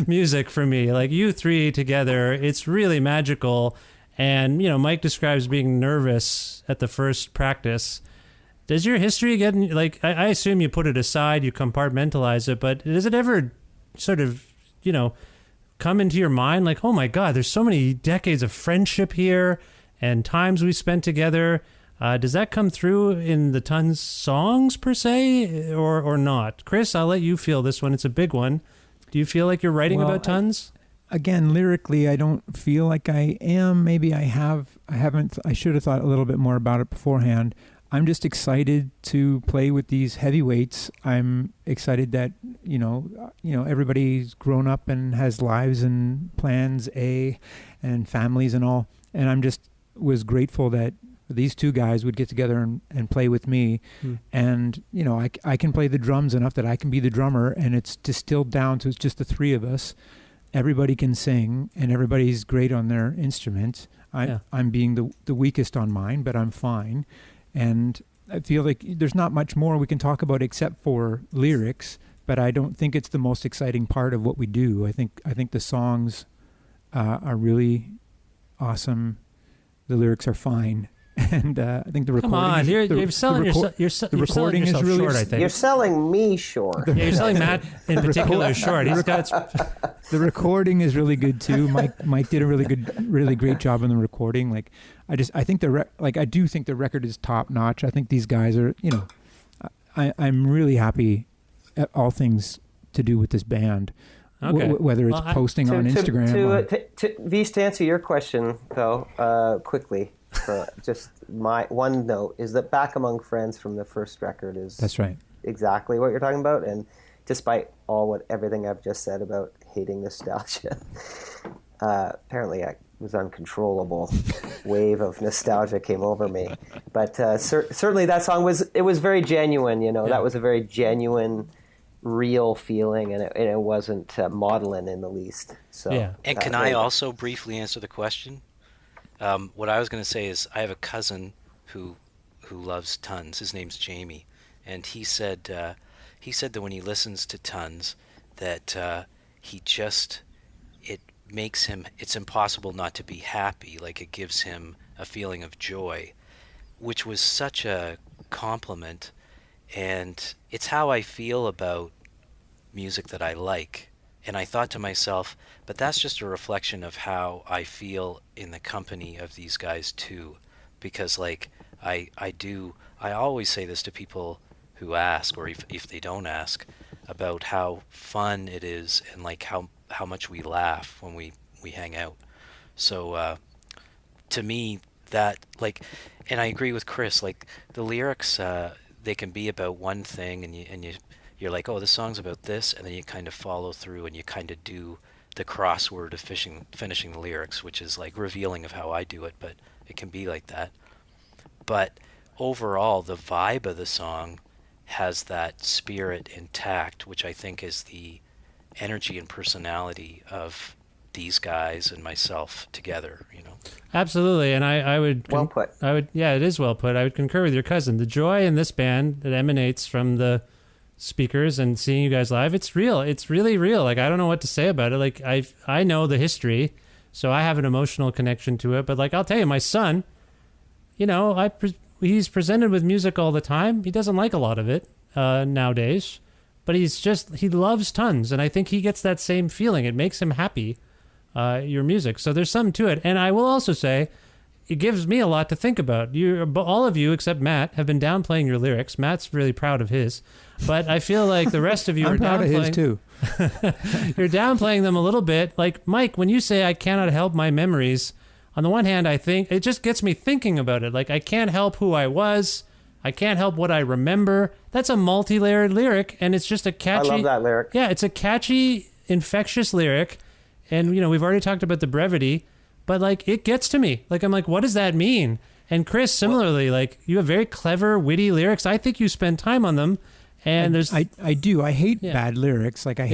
music for me. Like you three together, it's really magical. And Mike describes being nervous at the first practice. Does your history get like? I assume you put it aside, you compartmentalize it, but does it ever sort of come into your mind like, oh my God, there's so many decades of friendship here and times we spent together? Does that come through in the TUNS songs per se, or not? Chris, I'll let you feel this one. It's a big one. Do you feel like you're writing about TUNS? Again, lyrically, I don't feel like I am. Maybe I haven't. I should have thought a little bit more about it beforehand. I'm just excited to play with these heavyweights. I'm excited that everybody's grown up and has lives and plans, and families and all. And I'm just was grateful that these two guys would get together and play with me. And I can play the drums enough that I can be the drummer, and it's distilled down to just the three of us. Everybody can sing, and everybody's great on their instrument. I'm being the weakest on mine, but I'm fine. And I feel like there's not much more we can talk about except for lyrics, but I don't think it's the most exciting part of what we do. I think the songs are really awesome. The lyrics are fine. And I think the recording. Come on, you're selling yourself. You're the recording selling yourself is really short. I think You're selling me short. Yeah, you're selling Matt in particular short. He's got. The recording is really good too. Mike did a really great job on the recording. Like, I think I do think the record is top notch. I think these guys are. I'm really happy at all things to do with this band. Okay. Whether it's posting on Instagram. Vish, to answer your question though, quickly. Just my one note is that Back Among Friends from the first record is that's right, exactly what you're talking about. And despite everything I've just said about hating nostalgia, apparently I was uncontrollable. Wave of nostalgia came over me. But certainly that song was very genuine. That was a very genuine, real feeling, and it wasn't maudlin in the least. So yeah. And can I also briefly answer the question? What I was going to say is I have a cousin who loves TUNS. His name's Jamie, and he said that when he listens to TUNS, that it makes him, it's impossible not to be happy. Like it gives him a feeling of joy, which was such a compliment, and it's how I feel about music that I like. And I thought to myself, but that's just a reflection of how I feel in the company of these guys too. Because like I always say this to people who ask, or if they don't ask, about how fun it is and like how much we laugh when we hang out. So to me, that, like, and I agree with Chris, like the lyrics, they can be about one thing, and you're like, oh, this song's about this, and then you kind of follow through and you kind of do the crossword of finishing the lyrics, which is like revealing of how I do it, but it can be like that. But overall, the vibe of the song has that spirit intact, which I think is the energy and personality of these guys and myself together, you know. Absolutely, and I would Well put. Yeah, it is well put. I would concur with your cousin. The joy in this band that emanates from the speakers and seeing you guys live, it's real. It's really real. Like, I don't know what to say about it. Like, I know the history, so I have an emotional connection to it. But like, I'll tell you, my son, you know, he's presented with music all the time. He doesn't like a lot of it nowadays, but he loves TUNS, and I think he gets that same feeling. It makes him happy, your music. So there's something to it. And I will also say, it gives me a lot to think about. All of you, except Matt, have been downplaying your lyrics. Matt's really proud of his, but I feel like the rest of you I'm are proud of his too. You're downplaying them a little bit. Like, Mike, when you say I cannot help my memories, on the one hand, I think it just gets me thinking about it. Like, I can't help who I was. I can't help what I remember. That's a multi-layered lyric, and it's just a catchy... I love that lyric. Yeah, it's a catchy, infectious lyric. And, you know, we've already talked about the brevity, but, like, it gets to me. Like, I'm like, what does that mean? And Chris, similarly, like, you have very clever, witty lyrics. I think you spend time on them. And I do. I hate bad lyrics. Like, I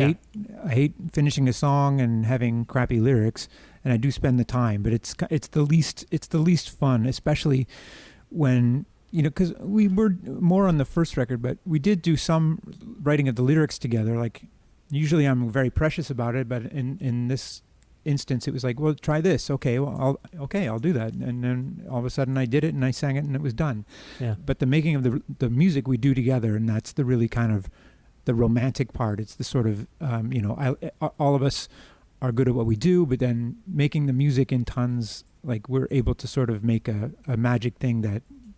hate finishing a song and having crappy lyrics, and I do spend the time. But it's the least fun, especially when, you know, because we were more on the first record, but we did do some writing of the lyrics together. Like, usually I'm very precious about it, but in this instance, it was like, well, try this. Okay, well, I'll do that. And then all of a sudden I did it and I sang it and it was done. Yeah. But the making of the music we do together, and that's the really kind of the romantic part. It's the sort of, you know, all of us are good at what we do, but then making the music in TUNS, like, we're able to sort of make a magic thing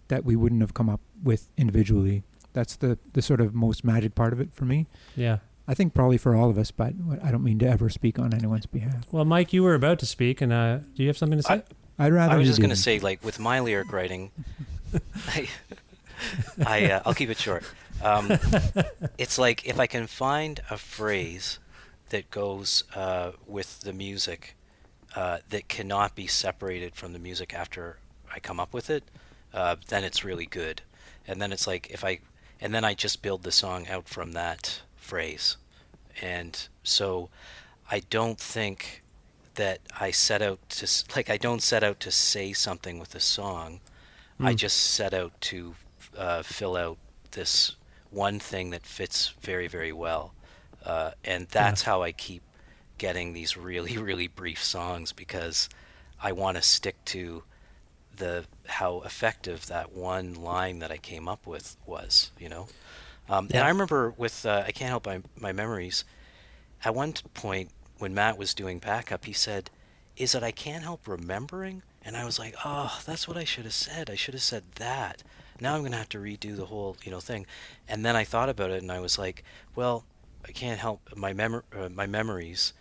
that we wouldn't have come up with individually. That's the sort of most magic part of it for me. Yeah. I think probably for all of us, but I don't mean to ever speak on anyone's behalf. Well, Mike, you were about to speak, and do you have something to say? I'd rather. I was just going to say, like, with my lyric writing, I'll keep it short. It's like, if I can find a phrase that goes with the music that cannot be separated from the music after I come up with it, then it's really good. And then it's like, and then I just build the song out from that phrase. And so I don't think that I don't set out to say something with a song. I just set out to fill out this one thing that fits very, very well. And that's how I keep getting these really, really brief songs, because I want to stick to how effective that one line that I came up with was, you know? And I remember with I Can't Help My Memories, at one point when Matt was doing backup, he said, is it I can't help remembering? And I was like, oh, that's what I should have said. I should have said that. Now I'm going to have to redo the whole, you know, thing. And then I thought about it, and I was like, well, I can't help my memories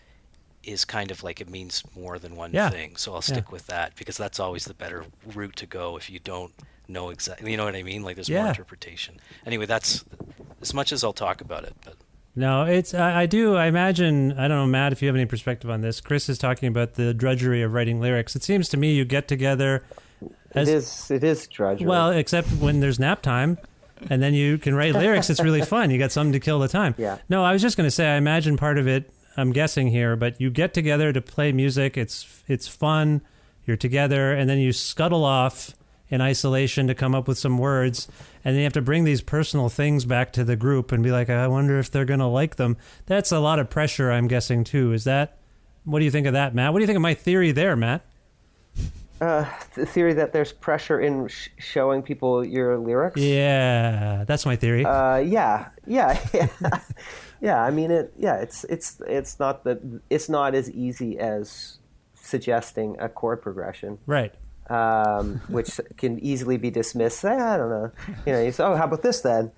is kind of like, it means more than one thing. So I'll stick with that, because that's always the better route to go if you don't know exactly, you know what I mean? Like, there's more interpretation. Anyway, that's as much as I'll talk about it. But no, it's I imagine, I don't know, Matt, if you have any perspective on this. Chris is talking about the drudgery of writing lyrics. It seems to me you get together. It is drudgery. Well, except when there's nap time, and then you can write lyrics. It's really fun. You got something to kill the time. Yeah. No, I was just going to say, I imagine part of it, I'm guessing here, but you get together to play music. It's fun. You're together, and then you scuttle off in isolation to come up with some words, and then you have to bring these personal things back to the group and be like, I wonder if they're going to like them. That's a lot of pressure, I'm guessing, too. What do you think of that, Matt? What do you think of my theory there, Matt? The theory that there's pressure in showing people your lyrics? Yeah, that's my theory. Yeah. I mean, it's not as easy as suggesting a chord progression. Right. which can easily be dismissed. I don't know. You say, oh, how about this then?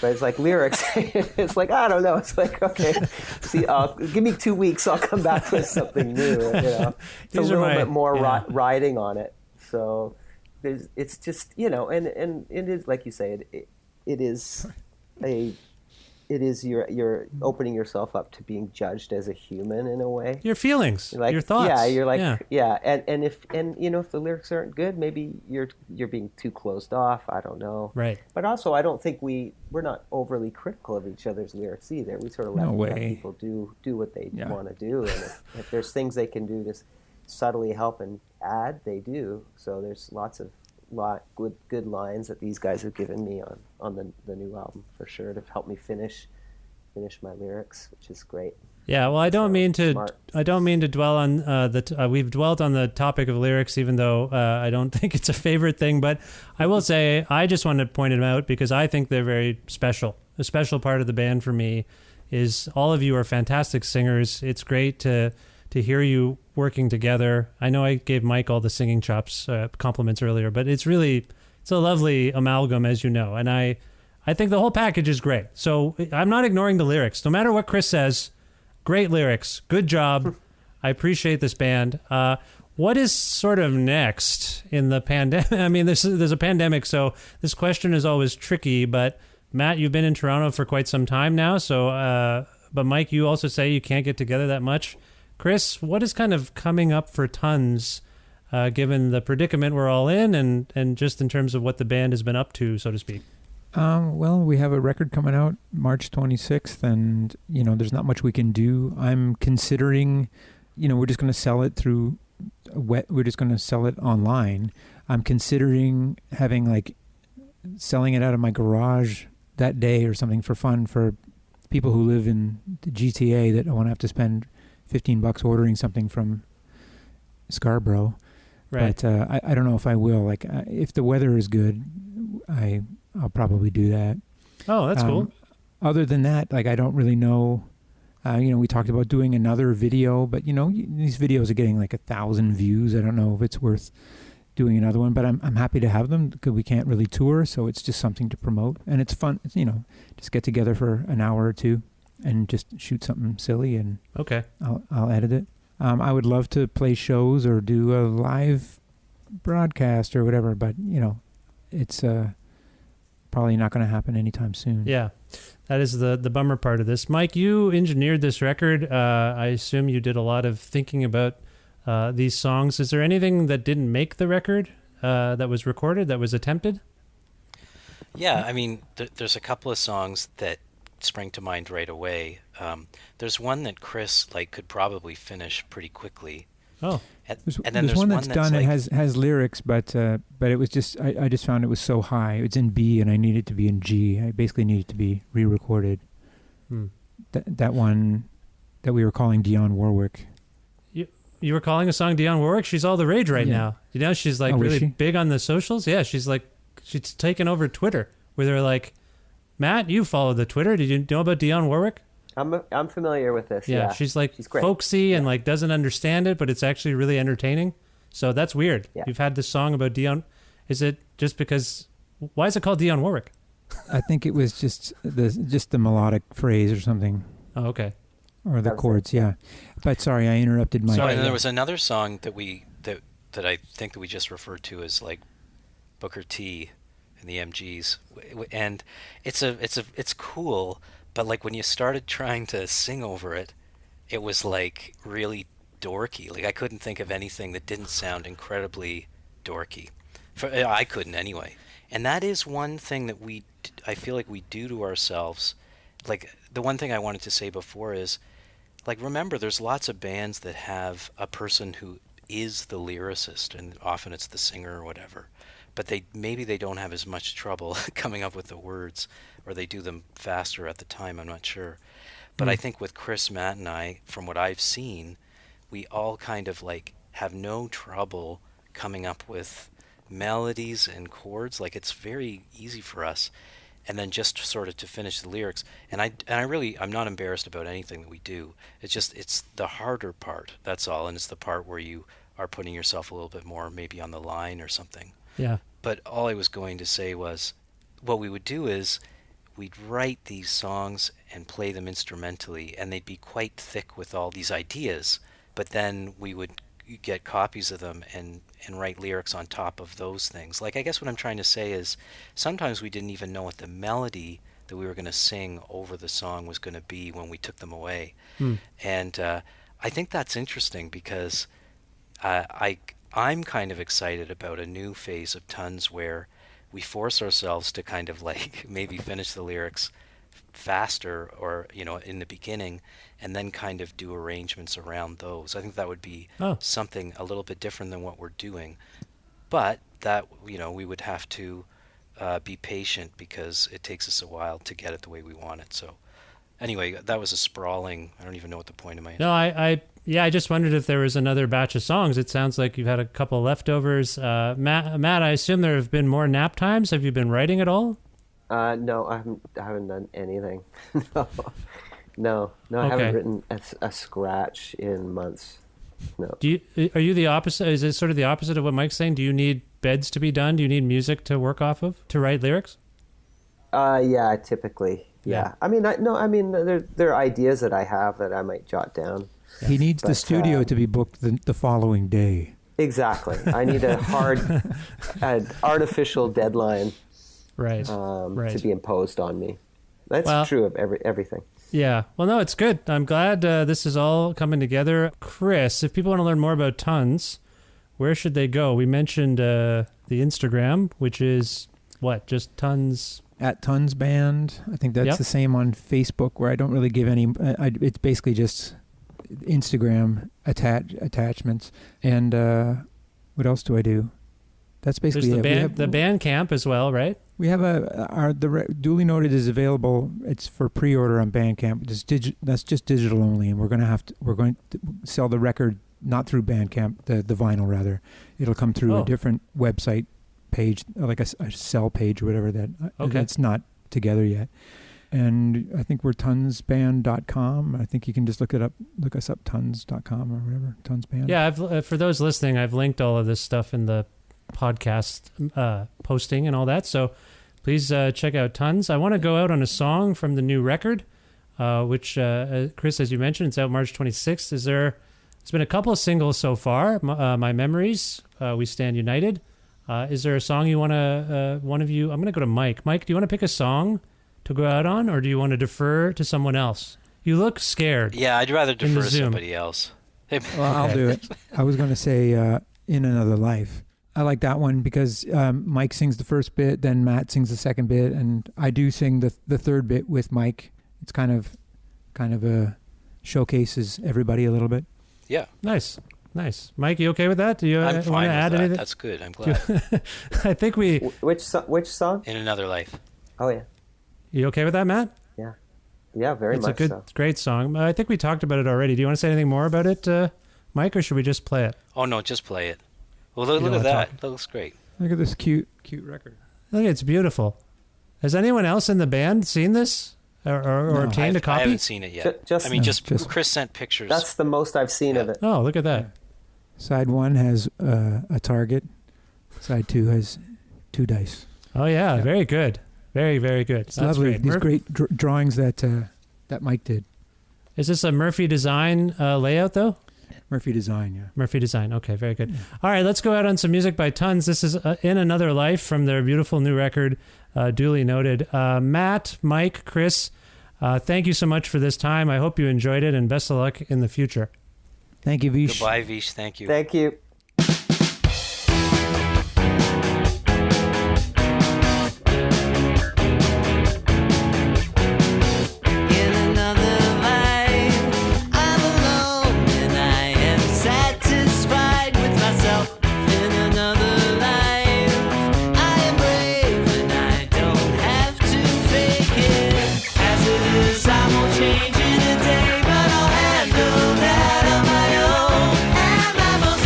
But it's like lyrics. It's like, I don't know. It's like, okay, see, give me 2 weeks. I'll come back with something new. It's a little bit more riding on it. So it's just, and it is, like you say, it is you're opening yourself up to being judged as a human in a way. Your feelings, like, your thoughts. Yeah, you're like, and if the lyrics aren't good, maybe you're being too closed off. I don't know. Right. But also, I don't think we're not overly critical of each other's lyrics either. We sort of let people do what they want to do, and if there's things they can do to subtly help and add, they do. So there's lots of good lines that these guys have given me on the new album for sure to help me finish my lyrics, which is great. Yeah, well, I don't mean to dwell on we've dwelt on the topic of lyrics, even though I don't think it's a favorite thing. But I will say I just wanted to point them out because I think they're very special. A special part of the band for me is all of you are fantastic singers. It's great to hear you working together. I know I gave Mike all the singing chops compliments earlier, but it's a lovely amalgam, as you know. And I think the whole package is great. So I'm not ignoring the lyrics. No matter what Chris says, great lyrics, good job. I appreciate this band. What is sort of next in the pandemic? I mean, there's a pandemic, so this question is always tricky. But Matt, you've been in Toronto for quite some time now. So, but Mike, you also say you can't get together that much. Chris, what is kind of coming up for TUNS, given the predicament we're all in, and just in terms of what the band has been up to, so to speak? Well, we have a record coming out March 26th, and there's not much we can do. I'm considering, we're just going to sell it through we're just going to sell it online. I'm considering selling it out of my garage that day or something for fun for people who live in the GTA that don't want to have to spend $15 ordering something from Scarborough. Right. But I don't know if I will. If the weather is good, I'll probably do that. Oh, that's cool. Other than that, I don't really know. We talked about doing another video, but these videos are getting 1,000 views. I don't know if it's worth doing another one, but I'm happy to have them because we can't really tour, so it's just something to promote, and it's fun. Just get together for an hour or two and just shoot something silly, and okay, I'll edit it. I would love to play shows or do a live broadcast or whatever, but it's probably not going to happen anytime soon. Yeah, that is the bummer part of this. Mike, you engineered this record. I assume you did a lot of thinking about these songs. Is there anything that didn't make the record that was recorded, that was attempted? Yeah, I mean, there's a couple of songs that spring to mind right away. There's one that Chris could probably finish pretty quickly. Oh, and then there's one that's done. It has lyrics, but it was just I just found it was so high. It's in B, and I need it to be in G. I basically need it to be re-recorded. That one that we were calling Dionne Warwick. You were calling a song Dionne Warwick? She's all the rage right now. She's really big on the socials. Yeah, she's taken over Twitter, where they're like, Matt, you follow the Twitter. Did you know about Dionne Warwick? I'm familiar with this. Yeah, she's great. Folksy and doesn't understand it, but it's actually really entertaining. So that's weird. Yeah. You've had this song about Dionne. Is it just because? Why is it called Dionne Warwick? I think it was just the melodic phrase or something. Oh, okay. Or the chords, yeah. But sorry, I interrupted Mike. Sorry, and there was another song that I think that we just referred to as Booker T and the MGs, and it's cool, but when you started trying to sing over it, it was really dorky. I couldn't think of anything that didn't sound incredibly dorky. I couldn't anyway. And that is one thing that I feel like we do to ourselves. The one thing I wanted to say before is, remember, there's lots of bands that have a person who is the lyricist, and often it's the singer or whatever, but maybe they don't have as much trouble coming up with the words, or they do them faster at the time, I'm not sure. But I think with Chris, Matt, and I, from what I've seen, we all kind of have no trouble coming up with melodies and chords. It's very easy for us. And then just sort of to finish the lyrics. And I'm not embarrassed about anything that we do. It's the harder part, that's all. And it's the part where you are putting yourself a little bit more maybe on the line or something. Yeah. But all I was going to say was, what we would do is we'd write these songs and play them instrumentally, and they'd be quite thick with all these ideas, but then we would get copies of them and write lyrics on top of those things. Like, I guess what I'm trying to say is sometimes we didn't even know what the melody that we were going to sing over the song was going to be when we took them away. And I think that's interesting because I'm kind of excited about a new phase of TUNS where we force ourselves to kind of like maybe finish the lyrics faster or, you know, in the beginning, and then kind of do arrangements around those. I think that would be something a little bit different than what we're doing. But that, you know, we would have to be patient because it takes us a while to get it the way we want it. So anyway, that was a sprawling, I don't even know what the point of my... No, I just wondered if there was another batch of songs. It sounds like you've had a couple leftovers. Matt, I assume there have been more nap times. Have you been writing at all? No, I haven't done anything. No, I haven't written a scratch in months. No. Are you the opposite? Is it sort of the opposite of what Mike's saying? Do you need beds to be done? Do you need music to work off of to write lyrics? Yeah, typically. Yeah. I mean, there are ideas that I have that I might jot down. He needs the studio to be booked the following day. Exactly. I need a hard, artificial deadline. Right. To be imposed on me. That's true of everything. Yeah. Well, no, it's good. I'm glad this is all coming together. Chris, if people want to learn more about TUNS, where should they go? We mentioned the Instagram, which is what? Just TUNS? At TUNS Band. I think that's the same on Facebook, where I don't really give any... it's basically just Instagram attachments. And what else do I do? That's basically There's the Bandcamp as well, right? We have Duly Noted is available. It's for pre-order on Bandcamp. That's just digital only, and we're going to sell the record not through Bandcamp, the vinyl rather. It'll come through a different website page, like a sell page or whatever that's not together yet. And I think we're tunsband.com. I think you can just look us up, tuns.com or whatever, TUNS Band. Yeah, for those listening, I've linked all of this stuff in the podcast posting and all that, so please check out TUNS. I want to go out on a song from the new record, which Chris, as you mentioned, it's out March 26th. There's been a couple of singles so far. My Memories, We Stand United. Is there a song you want to one of you? I'm going to go to Mike. Do you want to pick a song to go out on, or do you want to defer to someone else? You look scared. Yeah, I'd rather defer to somebody else. Well, I'll do it. I was going to say In Another Life. I like that one because Mike sings the first bit, then Matt sings the second bit, and I do sing the third bit with Mike. It's kind of showcases everybody a little bit. Yeah. Nice. Mike, you okay with that? Do you want to add anything? That's good. I'm glad. I think we... Which song? In Another Life. Oh, yeah. You okay with that, Matt? Yeah. Yeah, very much so. It's a great song. I think we talked about it already. Do you want to say anything more about it, Mike, or should we just play it? Oh, no, just play it. Well, look at that. That looks great. Look at this cute record. Look, it's beautiful. Has anyone else in the band seen this or obtained a copy? I haven't seen it yet. Just Chris sent pictures. That's the most I've seen of it. Oh, look at that. Yeah. Side 1 has a target. Side 2 has 2 dice. Oh, yeah. Very good. Very, very good. It's lovely. Great. These great drawings that Mike did. Is this a Murphy Design layout, though? Murphy Design, yeah. Murphy Design. Okay, very good. All right, let's go out on some music by TUNS. This is In Another Life from their beautiful new record, Duly Noted. Matt, Mike, Chris, thank you so much for this time. I hope you enjoyed it, and best of luck in the future. Thank you, Vish. Goodbye, Vish. Thank you. Thank you. Change in a day, but I'll handle that on my own. And my most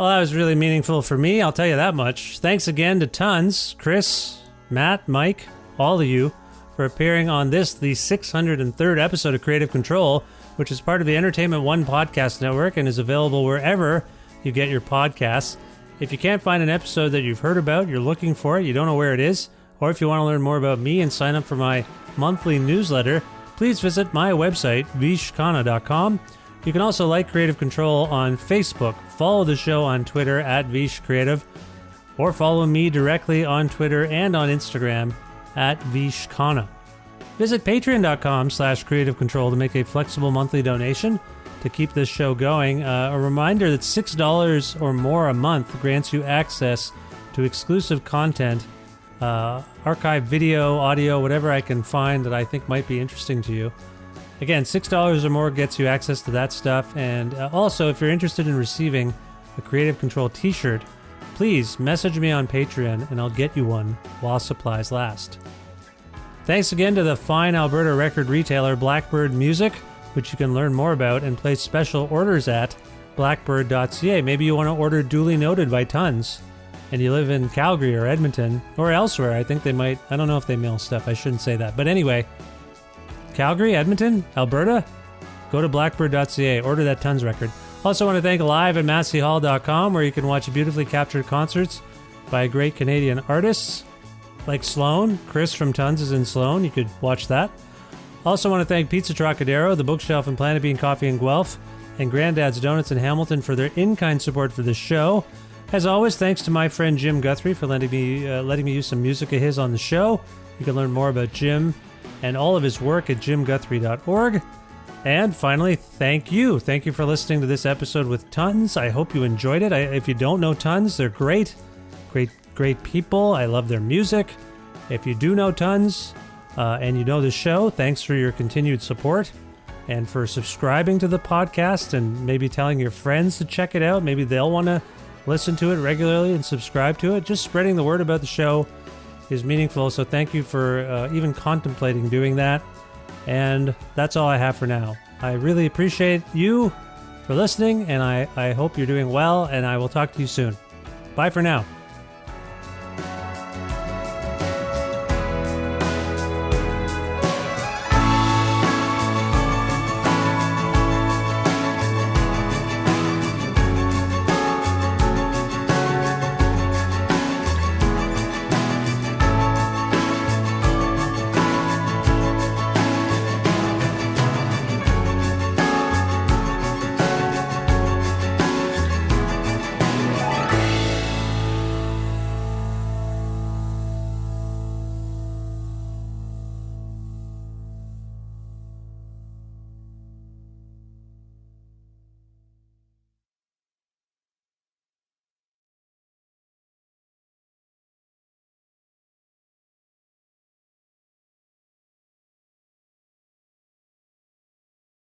Well, that was really meaningful for me, I'll tell you that much. Thanks again to TUNS, Chris, Matt, Mike, all of you, for appearing on this, the 603rd episode of Creative Control, which is part of the Entertainment One podcast network and is available wherever you get your podcasts. If you can't find an episode that you've heard about, you're looking for it, you don't know where it is, or if you want to learn more about me and sign up for my monthly newsletter, please visit my website, vishkhanna.com. You can also like Creative Control on Facebook, follow the show on Twitter at vishcreative, or follow me directly on Twitter and on Instagram at vishkhanna. Visit patreon.com/creative control to make a flexible monthly donation to keep this show going. A reminder that $6 or more a month grants you access to exclusive content, archive video, audio, whatever I can find that I think might be interesting to you. Again, $6 or more gets you access to that stuff. And also, if you're interested in receiving a Creative Control t-shirt, please message me on Patreon and I'll get you one while supplies last. Thanks again to the fine Alberta record retailer Blackbird Music, which you can learn more about and place special orders at blackbird.ca. Maybe you want to order Duly Noted by TUNS and you live in Calgary or Edmonton or elsewhere. I think they might. I don't know if they mail stuff. I shouldn't say that. But anyway, Calgary, Edmonton, Alberta, go to blackbird.ca. Order that TUNS record. Also want to thank live at masseyhall.com, where you can watch beautifully captured concerts by great Canadian artists like Sloan. Chris from TUNS is in Sloan. You could watch that. Also want to thank Pizza Trocadero, The Bookshelf in Planet Bean Coffee in Guelph, and Granddad's Donuts in Hamilton for their in-kind support for the show. As always, thanks to my friend Jim Guthrie for letting me use some music of his on the show. You can learn more about Jim and all of his work at jimguthrie.org. And finally, thank you. Thank you for listening to this episode with TUNS. I hope you enjoyed it. If you don't know TUNS, they're great. Great people. I love their music. If you do know TUNS and you know the show, thanks for your continued support and for subscribing to the podcast and maybe telling your friends to check it out. Maybe they'll want to listen to it regularly and subscribe to it. Just spreading the word about the show is meaningful. So thank you for even contemplating doing that. And that's all I have for now. I really appreciate you for listening, and I hope you're doing well, and I will talk to you soon. Bye for now.